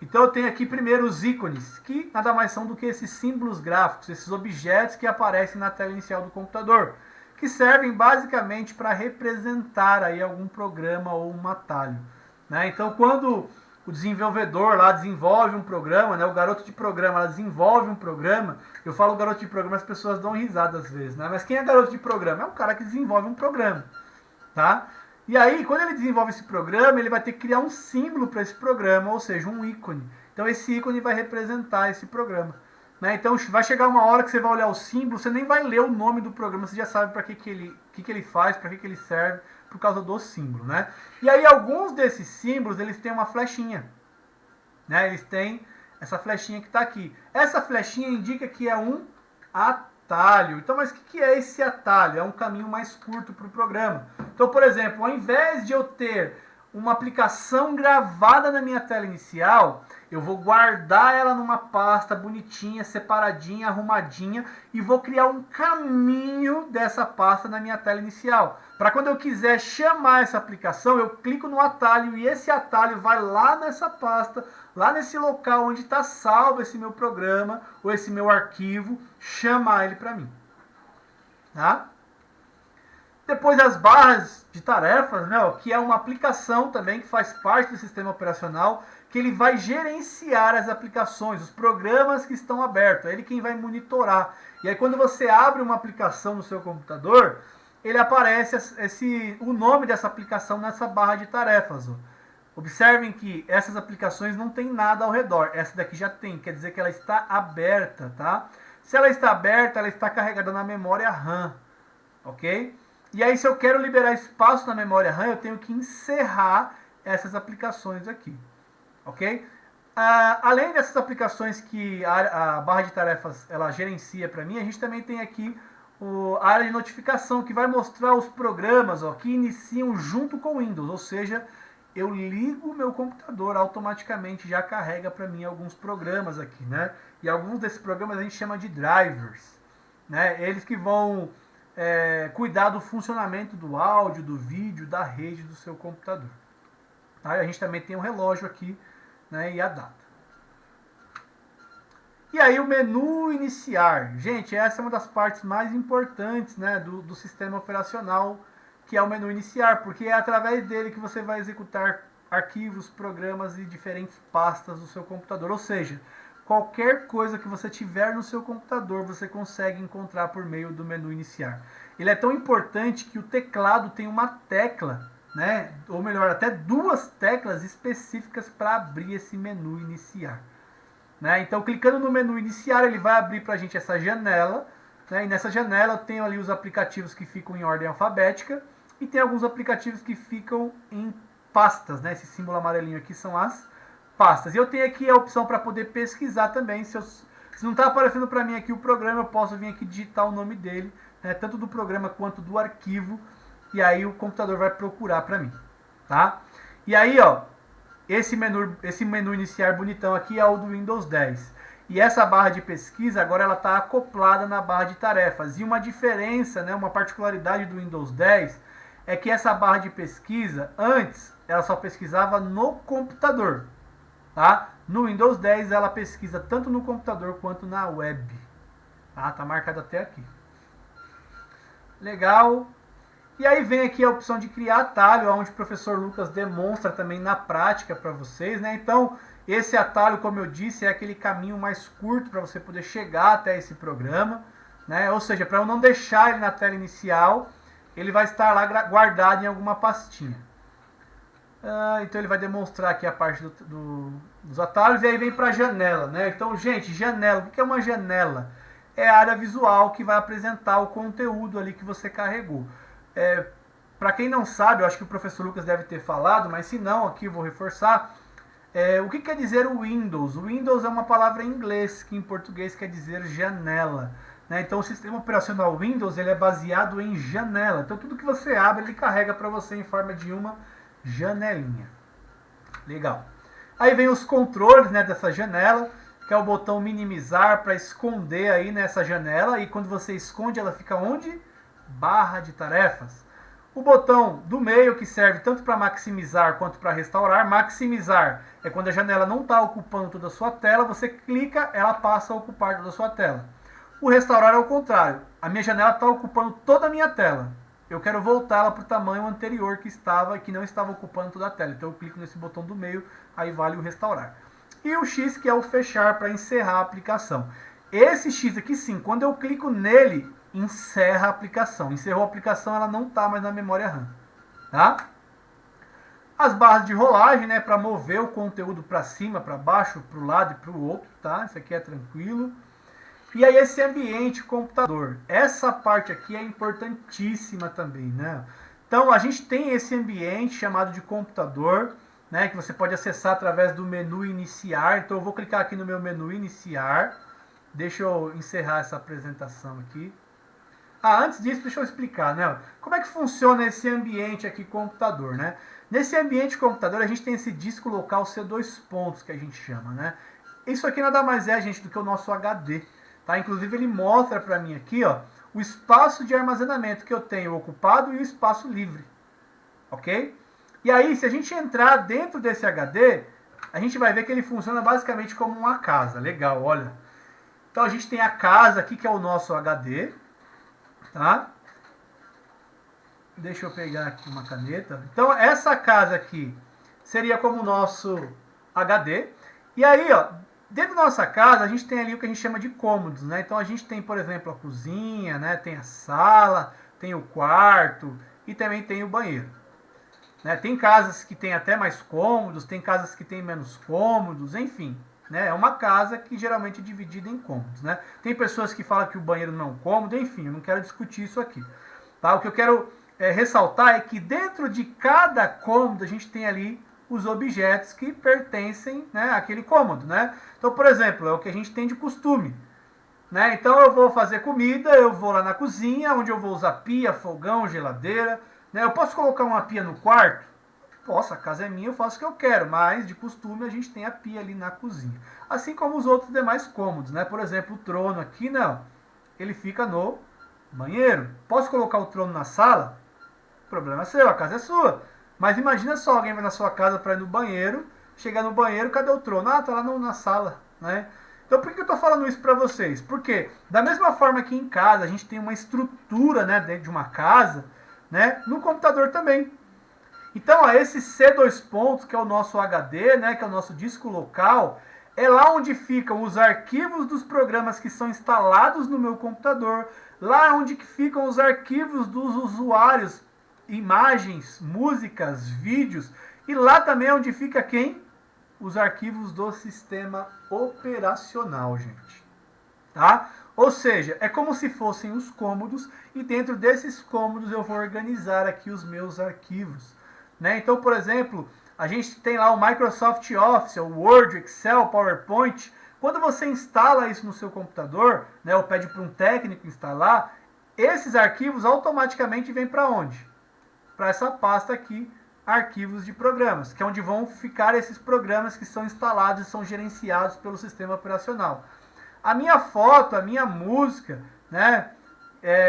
Então, eu tenho aqui primeiro os ícones, que nada mais são do que esses símbolos gráficos, esses objetos que aparecem na tela inicial do computador, que servem basicamente para representar aí algum programa ou um atalho, né? Então, quando o desenvolvedor lá desenvolve um programa, né? O garoto de programa lá desenvolve um programa. Eu falo garoto de programa, as pessoas dão risada às vezes, né? Mas quem é garoto de programa? É um cara que desenvolve um programa, tá? E aí, quando ele desenvolve esse programa, ele vai ter que criar um símbolo para esse programa, ou seja, um ícone. Então esse ícone vai representar esse programa, né? Então vai chegar uma hora que você vai olhar o símbolo, você nem vai ler o nome do programa, você já sabe para que ele faz, para que ele serve, por causa do símbolo, né? E aí alguns desses símbolos, eles têm uma flechinha, né? Eles têm essa flechinha que está aqui. Essa flechinha indica que é um atalho. Então, mas o que é esse atalho? É um caminho mais curto para o programa. Então, por exemplo, ao invés de eu ter uma aplicação gravada na minha tela inicial, eu vou guardar ela numa pasta bonitinha, separadinha, arrumadinha, e vou criar um caminho dessa pasta na minha tela inicial. Para quando eu quiser chamar essa aplicação, eu clico no atalho e esse atalho vai lá nessa pasta, lá nesse local onde está salvo esse meu programa ou esse meu arquivo, chamar ele para mim. Tá? Depois as barras de tarefas, né, ó, que é uma aplicação também que faz parte do sistema operacional, que ele vai gerenciar as aplicações, os programas que estão abertos. É ele quem vai monitorar. E aí quando você abre uma aplicação no seu computador, ele aparece o nome dessa aplicação nessa barra de tarefas. Ó. Observem que essas aplicações não tem nada ao redor. Essa daqui já tem, quer dizer que ela está aberta, tá? Se ela está aberta, ela está carregada na memória RAM, ok? E aí, se eu quero liberar espaço na memória RAM, eu tenho que encerrar essas aplicações aqui, ok? Além dessas aplicações que a barra de tarefas ela gerencia para mim, a gente também tem aqui a área de notificação, que vai mostrar os programas que iniciam junto com o Windows, ou seja, eu ligo o meu computador, automaticamente já carrega para mim alguns programas aqui, né? E alguns desses programas a gente chama de drivers, né? Eles que vão cuidar do funcionamento do áudio, do vídeo, da rede do seu computador. Tá? E a gente também tem um relógio aqui, né, e a data. E aí o menu iniciar. Gente, essa é uma das partes mais importantes, né, do sistema operacional, que é o menu iniciar, porque é através dele que você vai executar arquivos, programas e diferentes pastas do seu computador. Ou seja, qualquer coisa que você tiver no seu computador, você consegue encontrar por meio do menu iniciar. Ele é tão importante que o teclado tem uma tecla, né? Ou melhor, até duas teclas específicas para abrir esse menu iniciar. Né? Então, clicando no menu iniciar, ele vai abrir para a gente essa janela. Né? E nessa janela eu tenho ali os aplicativos que ficam em ordem alfabética e tem alguns aplicativos que ficam em pastas. Né? Esse símbolo amarelinho aqui são as pastas. E eu tenho aqui a opção para poder pesquisar também. Se não está aparecendo para mim aqui o programa, eu posso vir aqui digitar o nome dele, né, tanto do programa quanto do arquivo, e aí o computador vai procurar para mim. Tá? E aí, ó, esse menu iniciar bonitão aqui é o do Windows 10. E essa barra de pesquisa agora ela está acoplada na barra de tarefas. E uma diferença, né, uma particularidade do Windows 10 é que essa barra de pesquisa, antes, ela só pesquisava no computador. Tá? No Windows 10 ela pesquisa tanto no computador quanto na web. Tá marcado até aqui. Legal. E aí vem aqui a opção de criar atalho, onde o professor Lucas demonstra também na prática para vocês, né? Então, esse atalho, como eu disse, é aquele caminho mais curto para você poder chegar até esse programa, né? Ou seja, para eu não deixar ele na tela inicial, ele vai estar lá guardado em alguma pastinha. Então ele vai demonstrar aqui a parte dos atalhos e aí vem para a janela, né? Então, gente, janela, o que é uma janela? É a área visual que vai apresentar o conteúdo ali que você carregou. Para quem não sabe, eu acho que o professor Lucas deve ter falado, mas se não, aqui eu vou reforçar. O que quer dizer o Windows? O Windows é uma palavra em inglês, que em português quer dizer janela. Né? Então o sistema operacional Windows ele é baseado em janela. Então tudo que você abre, ele carrega para você em forma de uma janelinha. Legal. Aí vem os controles, né, dessa janela, que é o botão minimizar para esconder aí nessa janela. E quando você esconde, ela fica onde? Barra de tarefas. O botão do meio, que serve tanto para maximizar quanto para restaurar. Maximizar é quando a janela não está ocupando toda a sua tela, você clica, ela passa a ocupar toda a sua tela. O restaurar é o contrário. A minha janela está ocupando toda a minha tela. Eu quero voltá-la para o tamanho anterior que não estava ocupando toda a tela. Então eu clico nesse botão do meio, aí vale o restaurar. E o X, que é o fechar, para encerrar a aplicação. Esse X aqui sim, quando eu clico nele, encerra a aplicação. Encerrou a aplicação, ela não está mais na memória RAM. Tá? As barras de rolagem, né, para mover o conteúdo para cima, para baixo, para o lado e para o outro. Tá? Isso aqui é tranquilo. E aí esse ambiente computador. Essa parte aqui é importantíssima também. Né? Então a gente tem esse ambiente chamado de computador, né, que você pode acessar através do menu iniciar. Então eu vou clicar aqui no meu menu iniciar. Deixa eu encerrar essa apresentação aqui. Antes disso, deixa eu explicar, né? Como é que funciona esse ambiente aqui computador, né? Nesse ambiente computador, a gente tem esse disco local C2 pontos, que a gente chama, né? Isso aqui nada mais é, gente, do que o nosso HD, tá? Inclusive, ele mostra para mim aqui, ó, o espaço de armazenamento que eu tenho ocupado e o espaço livre, ok? E aí, se a gente entrar dentro desse HD, a gente vai ver que ele funciona basicamente como uma casa. Legal, olha. Então, a gente tem a casa aqui, que é o nosso HD, tá? Deixa eu pegar aqui uma caneta. Então, essa casa aqui seria como o nosso HD. E aí, ó, dentro da nossa casa, a gente tem ali o que a gente chama de cômodos, né? Então, a gente tem, por exemplo, a cozinha, né? Tem a sala, tem o quarto e também tem o banheiro. Né? Tem casas que tem até mais cômodos, tem casas que tem menos cômodos, enfim. Né? É uma casa que geralmente é dividida em cômodos. Né? Tem pessoas que falam que o banheiro não é um cômodo, enfim, eu não quero discutir isso aqui. Tá? O que eu quero ressaltar é que dentro de cada cômodo a gente tem ali os objetos que pertencem, né, àquele cômodo. Né? Então, por exemplo, é o que a gente tem de costume. Né? Então eu vou fazer comida, eu vou lá na cozinha, onde eu vou usar pia, fogão, geladeira. Né? Eu posso colocar uma pia no quarto? Posso, a casa é minha, eu faço o que eu quero, mas de costume a gente tem a pia ali na cozinha. Assim como os outros demais cômodos, né? Por exemplo, o trono aqui, não. Ele fica no banheiro. Posso colocar o trono na sala? O problema é seu, a casa é sua. Mas imagina só, alguém vai na sua casa para ir no banheiro, chegar no banheiro, cadê o trono? Tá lá na sala, né? Então por que eu estou falando isso para vocês? Porque da mesma forma que em casa a gente tem uma estrutura, né, dentro de uma casa, né, no computador também. Então, ó, esse C2 pontos, que é o nosso HD, né, que é o nosso disco local, é lá onde ficam os arquivos dos programas que são instalados no meu computador, lá onde ficam os arquivos dos usuários, imagens, músicas, vídeos, e lá também é onde fica quem? Os arquivos do sistema operacional, gente. Tá? Ou seja, é como se fossem os cômodos, e dentro desses cômodos eu vou organizar aqui os meus arquivos. Né? Então, por exemplo, a gente tem lá o Microsoft Office, o Word, Excel, PowerPoint. Quando você instala isso no seu computador, né, ou pede para um técnico instalar, esses arquivos automaticamente vêm para onde? Para essa pasta aqui, arquivos de programas, que é onde vão ficar esses programas que são instalados e são gerenciados pelo sistema operacional. A minha foto, a minha música, né,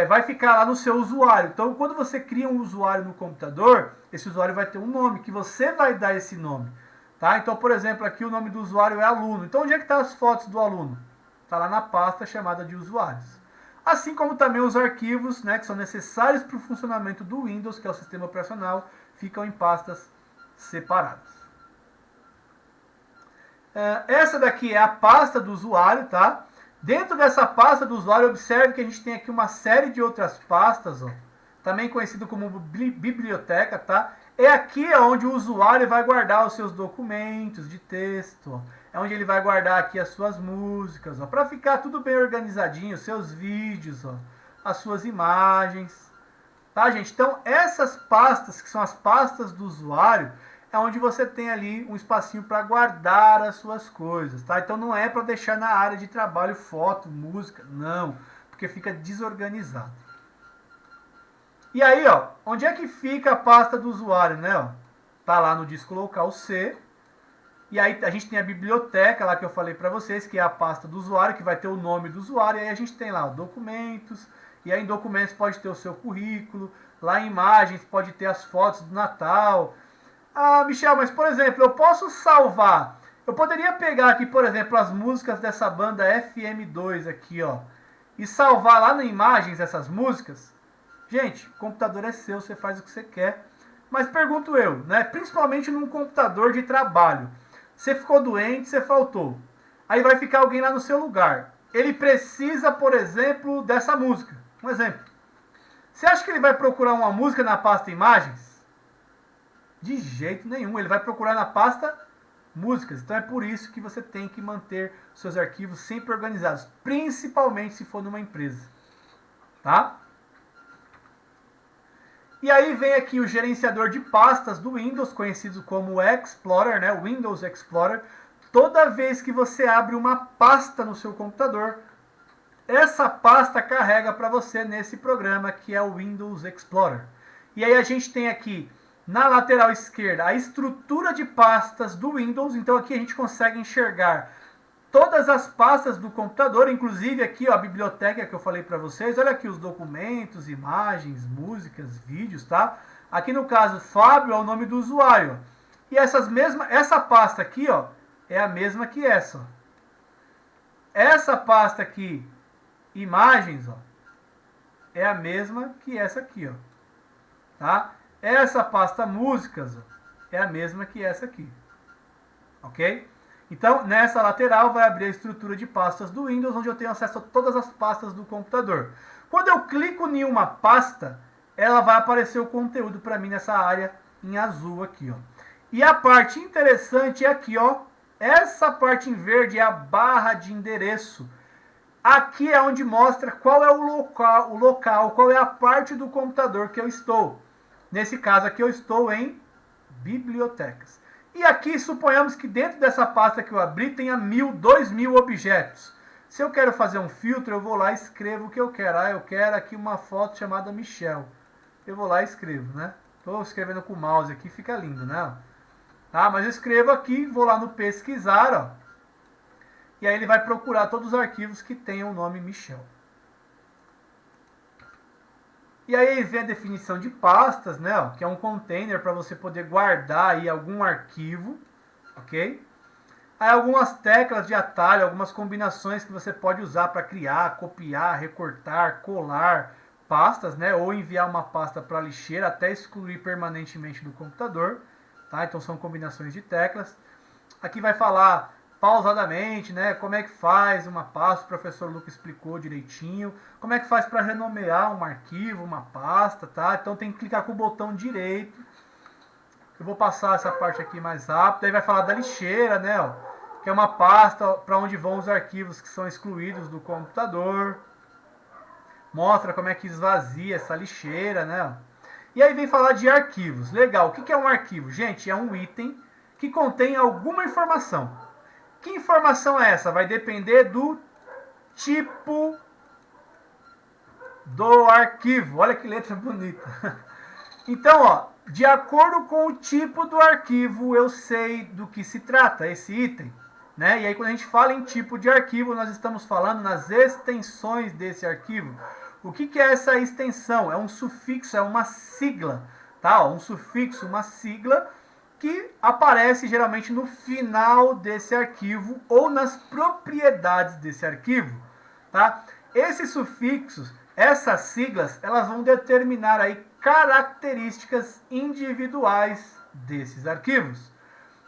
vai ficar lá no seu usuário. Então, quando você cria um usuário no computador, esse usuário vai ter um nome, que você vai dar esse nome. Tá? Então, por exemplo, aqui o nome do usuário é aluno. Então, onde é que estão as fotos do aluno? Está lá na pasta chamada de usuários. assim como também os arquivos, né, que são necessários para o funcionamento do Windows, que é o sistema operacional, ficam em pastas separadas. Essa daqui é a pasta do usuário, tá? Dentro dessa pasta do usuário, observe que a gente tem aqui uma série de outras pastas, ó, também conhecido como biblioteca, tá? É aqui onde o usuário vai guardar os seus documentos de texto, ó. É onde ele vai guardar aqui as suas músicas, para ficar tudo bem organizadinho, os seus vídeos, ó, as suas imagens, tá, gente? Então, essas pastas, que são as pastas do usuário, é onde você tem ali um espacinho para guardar as suas coisas, tá? Então, não é para deixar na área de trabalho foto, música, não, porque fica desorganizado. E aí, ó, onde é que fica a pasta do usuário, né? Ó, tá lá no disco local C. E aí a gente tem a biblioteca lá que eu falei para vocês, que é a pasta do usuário, que vai ter o nome do usuário. E aí a gente tem lá ó, documentos. E aí em documentos pode ter o seu currículo. Lá em imagens pode ter as fotos do Natal. Ah, Michel, mas por exemplo, eu posso salvar. Eu poderia pegar aqui, por exemplo, as músicas dessa banda FM2 aqui, ó. E salvar lá na imagens essas músicas. Gente, o computador é seu, você faz o que você quer. Mas pergunto eu, né? Principalmente num computador de trabalho. Você ficou doente, você faltou. Aí vai ficar alguém lá no seu lugar. Ele precisa, por exemplo, dessa música. Um exemplo. Você acha que ele vai procurar uma música na pasta imagens? De jeito nenhum. Ele vai procurar na pasta músicas. Então é por isso que você tem que manter seus arquivos sempre organizados. Principalmente se for numa empresa. Tá? E aí vem aqui o gerenciador de pastas do Windows, conhecido como Explorer, né? Windows Explorer. Toda vez que você abre uma pasta no seu computador, essa pasta carrega para você nesse programa que é o Windows Explorer. E aí a gente tem aqui na lateral esquerda a estrutura de pastas do Windows. Então aqui a gente consegue enxergar todas as pastas do computador, inclusive aqui ó, a biblioteca que eu falei para vocês. Olha aqui os documentos, imagens, músicas, vídeos, tá? Aqui no caso, Fábio é o nome do usuário. E essa pasta aqui ó, é a mesma que essa. Ó. Essa pasta aqui, imagens, ó, é a mesma que essa aqui. Ó, tá? Essa pasta músicas ó, é a mesma que essa aqui. Ok? Então, nessa lateral vai abrir a estrutura de pastas do Windows, onde eu tenho acesso a todas as pastas do computador. Quando eu clico em uma pasta, ela vai aparecer o conteúdo para mim nessa área em azul aqui. Ó. E a parte interessante é aqui, ó, essa parte em verde é a barra de endereço. Aqui é onde mostra qual é o local, qual é a parte do computador que eu estou. Nesse caso aqui eu estou em bibliotecas. E aqui, suponhamos que dentro dessa pasta que eu abri tenha 2.000 objetos. Se eu quero fazer um filtro, eu vou lá e escrevo o que eu quero. Ah, eu quero aqui uma foto chamada Michel. Eu vou lá e escrevo, né? Estou escrevendo com o mouse aqui, fica lindo, né? Tá, mas eu escrevo aqui, vou lá no pesquisar, ó. E aí ele vai procurar todos os arquivos que tenham o nome Michel. E aí vem a definição de pastas, né, ó, que é um container para você poder guardar aí algum arquivo, ok? Aí algumas teclas de atalho, algumas combinações que você pode usar para criar, copiar, recortar, colar pastas, né, ou enviar uma pasta para a lixeira até excluir permanentemente do computador, tá? Então são combinações de teclas. Aqui vai falar pausadamente, né? Como é que faz uma pasta, o professor Luca explicou direitinho. Como é que faz para renomear um arquivo, uma pasta, tá? Então tem que clicar com o botão direito. Eu vou passar essa parte aqui mais rápido. Aí vai falar da lixeira, né? Ó, que é uma pasta para onde vão os arquivos que são excluídos do computador. Mostra como é que esvazia essa lixeira, né? Ó. E aí vem falar de arquivos. Legal, o que é um arquivo? Gente, é um item que contém alguma informação. Que informação é essa? Vai depender do tipo do arquivo. Olha que letra bonita. Então, ó, de acordo com o tipo do arquivo, eu sei do que se trata esse item. Né? E aí, quando a gente fala em tipo de arquivo, nós estamos falando nas extensões desse arquivo. O que é essa extensão? É um sufixo, é uma sigla. Tá? Um sufixo, uma sigla que aparece geralmente no final desse arquivo ou nas propriedades desse arquivo, tá? Esses sufixos, essas siglas, elas vão determinar aí características individuais desses arquivos.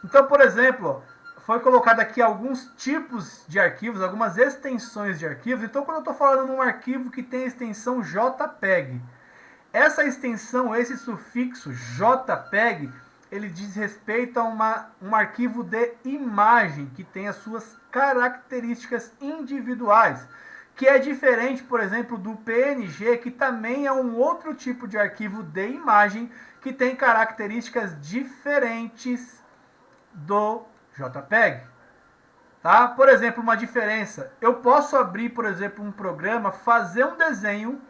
Então, por exemplo, foi colocado aqui alguns tipos de arquivos, algumas extensões de arquivos. Então, quando eu estou falando num arquivo que tem a extensão JPEG, essa extensão, esse sufixo JPEG, ele diz respeito a um arquivo de imagem que tem as suas características individuais, que é diferente, por exemplo, do PNG, que também é um outro tipo de arquivo de imagem que tem características diferentes do JPEG. Tá? Por exemplo, uma diferença, eu posso abrir, por exemplo, um programa, fazer um desenho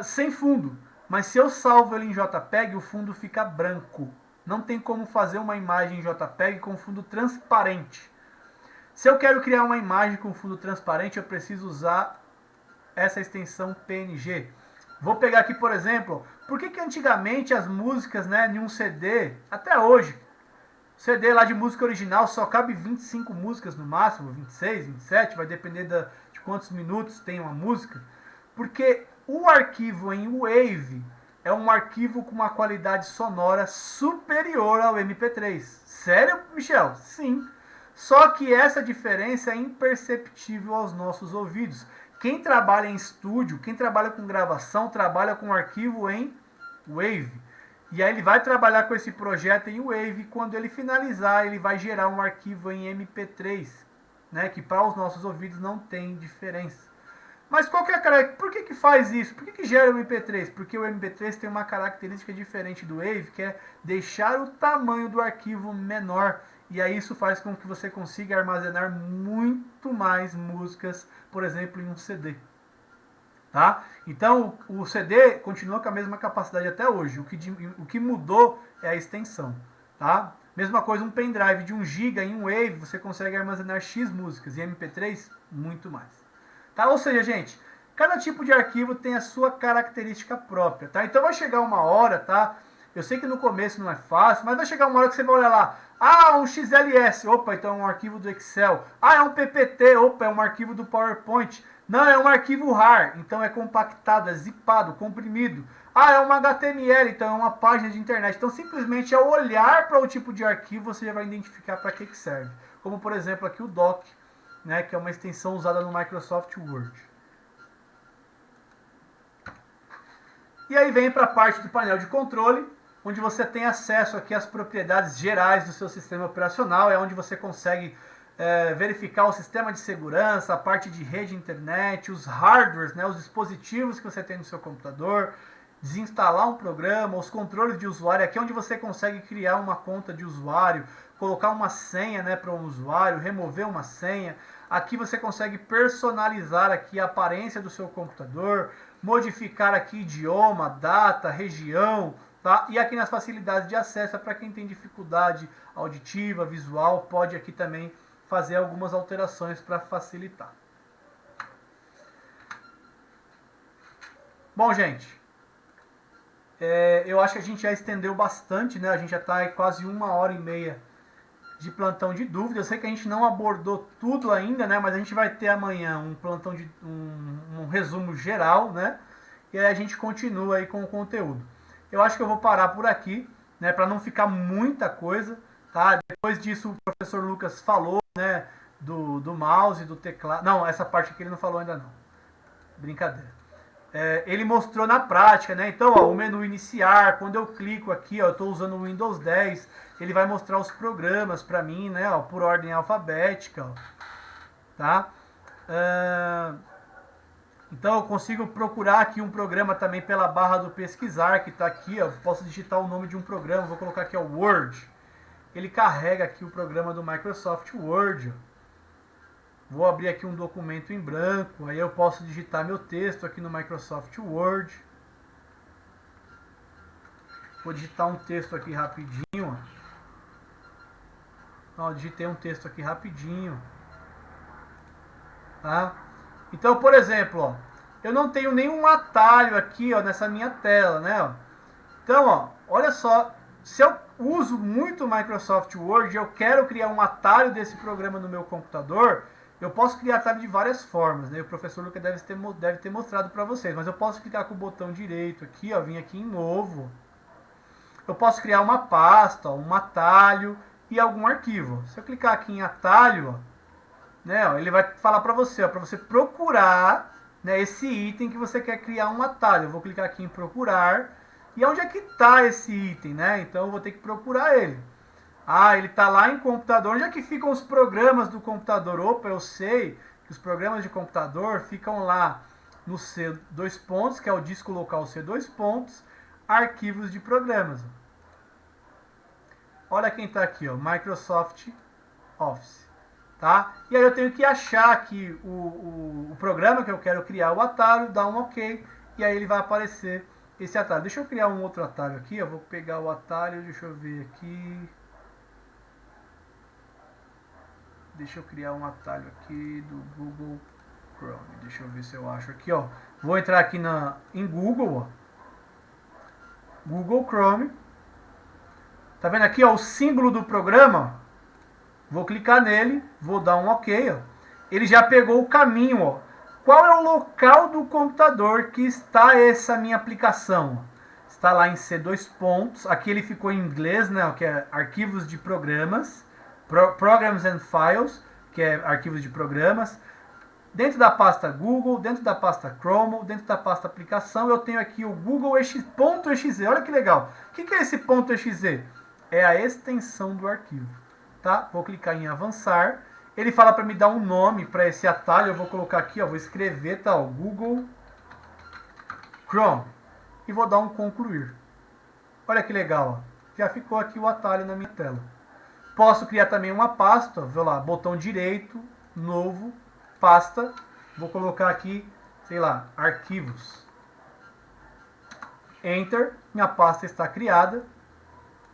sem fundo, mas se eu salvo ele em JPEG, o fundo fica branco. Não tem como fazer uma imagem em JPEG com fundo transparente. Se eu quero criar uma imagem com fundo transparente, eu preciso usar essa extensão PNG. Vou pegar aqui, por exemplo, por que antigamente as músicas, né, em um CD, até hoje, CD lá de música original só cabe 25 músicas no máximo, 26, 27, vai depender de quantos minutos tem uma música, porque o arquivo em WAV é um arquivo com uma qualidade sonora superior ao MP3. Sério, Michel? Sim. Só que essa diferença é imperceptível aos nossos ouvidos. Quem trabalha em estúdio, quem trabalha com gravação, trabalha com arquivo em WAV. E aí ele vai trabalhar com esse projeto em WAV. Quando ele finalizar, ele vai gerar um arquivo em MP3, né, que para os nossos ouvidos não tem diferença. Mas qual que é a característica? Por que faz isso? Por que gera o MP3? Porque o MP3 tem uma característica diferente do WAV, que é deixar o tamanho do arquivo menor. E aí isso faz com que você consiga armazenar muito mais músicas, por exemplo, em um CD. Tá? Então, o CD continua com a mesma capacidade até hoje. O que mudou é a extensão. Tá? Mesma coisa, um pendrive de 1 GB em um WAV, você consegue armazenar X músicas. E MP3, muito mais. Tá? Ou seja, gente, cada tipo de arquivo tem a sua característica própria. Tá? Então vai chegar uma hora, tá? Eu sei que no começo não é fácil, mas vai chegar uma hora que você vai olhar lá. Ah, um XLS. Opa, então é um arquivo do Excel. Ah, é um PPT. Opa, é um arquivo do PowerPoint. Não, é um arquivo RAR. Então é compactado, é zipado, comprimido. Ah, é uma HTML. Então é uma página de internet. Então simplesmente ao olhar para o tipo de arquivo, você já vai identificar para que serve. Como, por exemplo, aqui o Doc, né, que é uma extensão usada no Microsoft Word. E aí vem para a parte do painel de controle, onde você tem acesso aqui às propriedades gerais do seu sistema operacional, é onde você consegue verificar o sistema de segurança, a parte de rede, internet, os hardwares, né, os dispositivos que você tem no seu computador, desinstalar um programa, os controles de usuário, aqui é onde você consegue criar uma conta de usuário, colocar uma senha, né, para um usuário, remover uma senha. Aqui você consegue personalizar aqui a aparência do seu computador, modificar aqui idioma, data, região, tá? E aqui nas facilidades de acesso, para quem tem dificuldade auditiva, visual, pode aqui também fazer algumas alterações para facilitar. Bom, gente, eu acho que a gente já estendeu bastante, né? A gente já está quase 1h30 de plantão de dúvida. Eu sei que a gente não abordou tudo ainda, né? Mas a gente vai ter amanhã um plantão de um resumo geral, né? E aí a gente continua aí com o conteúdo. Eu acho que eu vou parar por aqui, né? Para não ficar muita coisa, tá? Depois disso o professor Lucas falou, né? Do mouse, do teclado. Não, essa parte aqui ele não falou ainda não. Brincadeira. Ele mostrou na prática, né? Então, ó, o menu iniciar, quando eu clico aqui, ó, eu estou usando o Windows 10, ele vai mostrar os programas para mim, né? Ó, por ordem alfabética, ó, tá? Então, eu consigo procurar aqui um programa também pela barra do pesquisar, que está aqui, ó. Posso digitar o nome de um programa, vou colocar aqui, ó, Word. Ele carrega aqui o programa do Microsoft Word, ó. Vou abrir aqui um documento em branco, aí eu posso digitar meu texto aqui no Microsoft Word. Vou digitar um texto aqui rapidinho. Ó, digitei um texto aqui rapidinho. Tá? Então, por exemplo, ó, eu não tenho nenhum atalho aqui, ó, nessa minha tela, né? Ó. Então, ó, olha só, se eu uso muito o Microsoft Word e eu quero criar um atalho desse programa no meu computador, Eu posso criar atalho de várias formas, né? O professor Luca deve ter mostrado para vocês, mas eu posso clicar com o botão direito aqui, ó, vim aqui em novo. Eu posso criar uma pasta, um atalho e algum arquivo. Se eu clicar aqui em atalho, né, ó, ele vai falar para você procurar, né, esse item que você quer criar um atalho. Eu vou clicar aqui em procurar. E onde é que está esse item, né? Então eu vou ter que procurar ele. Ah, ele está lá em computador. Onde é que ficam os programas do computador? Opa, eu sei que os programas de computador ficam lá no C2 que é o disco local C2 arquivos de programas. Olha quem está aqui, ó, Microsoft Office. Tá? E aí eu tenho que achar aqui o programa que eu quero criar, o atalho, dar um OK, e aí ele vai aparecer esse atalho. Deixa eu criar um outro atalho aqui, eu vou pegar o atalho, deixa eu ver aqui. Deixa eu criar um atalho aqui do Google Chrome. Deixa eu ver se eu acho aqui, ó. Vou entrar aqui em Google, ó. Google Chrome. Tá vendo aqui, ó, o símbolo do programa? Vou clicar nele, vou dar um OK, ó. Ele já pegou o caminho, ó. Qual é o local do computador que está essa minha aplicação? Está lá em C2. Aqui ele ficou em inglês, né, que é arquivos de programas. Programs and Files, que é arquivos de programas. Dentro da pasta Google, dentro da pasta Chrome, dentro da pasta aplicação, eu tenho aqui o Google.exe. Olha que legal. O que é esse .exe? É a extensão do arquivo. Tá? Vou clicar em avançar. Ele fala para me dar um nome para esse atalho. Eu vou colocar aqui, ó, vou escrever, tá, ó, Google Chrome. E vou dar um concluir. Olha que legal. Ó. Já ficou aqui o atalho na minha tela. Posso criar também uma pasta. Vou lá, botão direito, novo, pasta. Vou colocar aqui, sei lá, arquivos. Enter. Minha pasta está criada.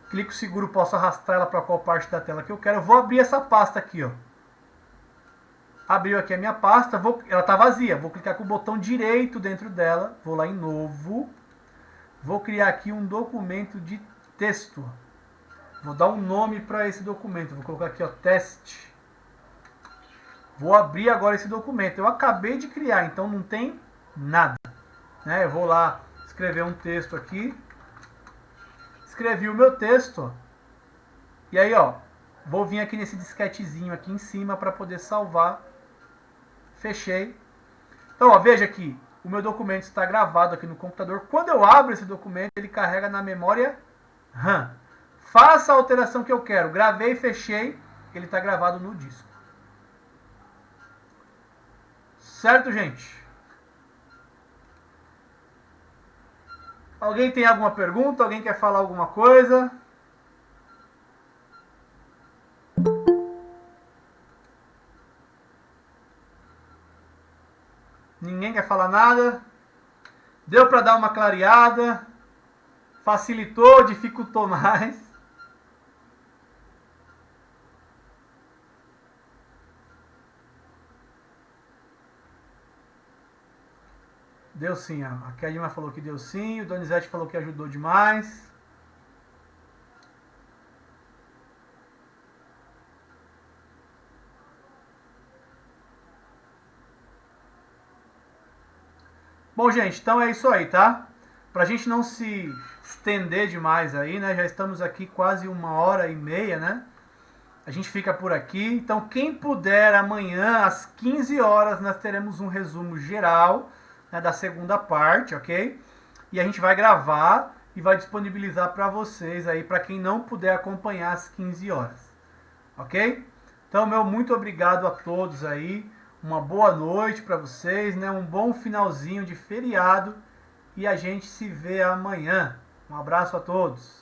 Clico seguro, posso arrastar ela para qual parte da tela que eu quero. Eu vou abrir essa pasta aqui, ó. Abriu aqui a minha pasta, ela está vazia. Vou clicar com o botão direito dentro dela. Vou lá em novo. Vou criar aqui um documento de texto. Vou dar um nome para esse documento. Vou colocar aqui, ó, teste. Vou abrir agora esse documento. Eu acabei de criar, então não tem nada. Né? Eu vou lá escrever um texto aqui. Escrevi o meu texto. E aí, ó, vou vir aqui nesse disquetezinho aqui em cima para poder salvar. Fechei. Então, ó, veja aqui, o meu documento está gravado aqui no computador. Quando eu abro esse documento, ele carrega na memória RAM. Faça a alteração que eu quero. Gravei, fechei, ele está gravado no disco. Certo, gente? Alguém tem alguma pergunta? Alguém quer falar alguma coisa? Ninguém quer falar nada? Deu para dar uma clareada? Facilitou, dificultou mais? Deu sim, ó. A Kedma falou que deu sim, o Donizete falou que ajudou demais. Bom, gente, então é isso aí, tá? Pra gente não se estender demais aí, né? Já estamos aqui quase 1h30, né? A gente fica por aqui. Então, quem puder, amanhã, às 15 horas, nós teremos um resumo geral, né, da segunda parte, ok? E a gente vai gravar e vai disponibilizar para vocês aí, para quem não puder acompanhar às 15 horas, ok? Então, meu muito obrigado a todos aí, uma boa noite para vocês, né? Um bom finalzinho de feriado e a gente se vê amanhã. Um abraço a todos.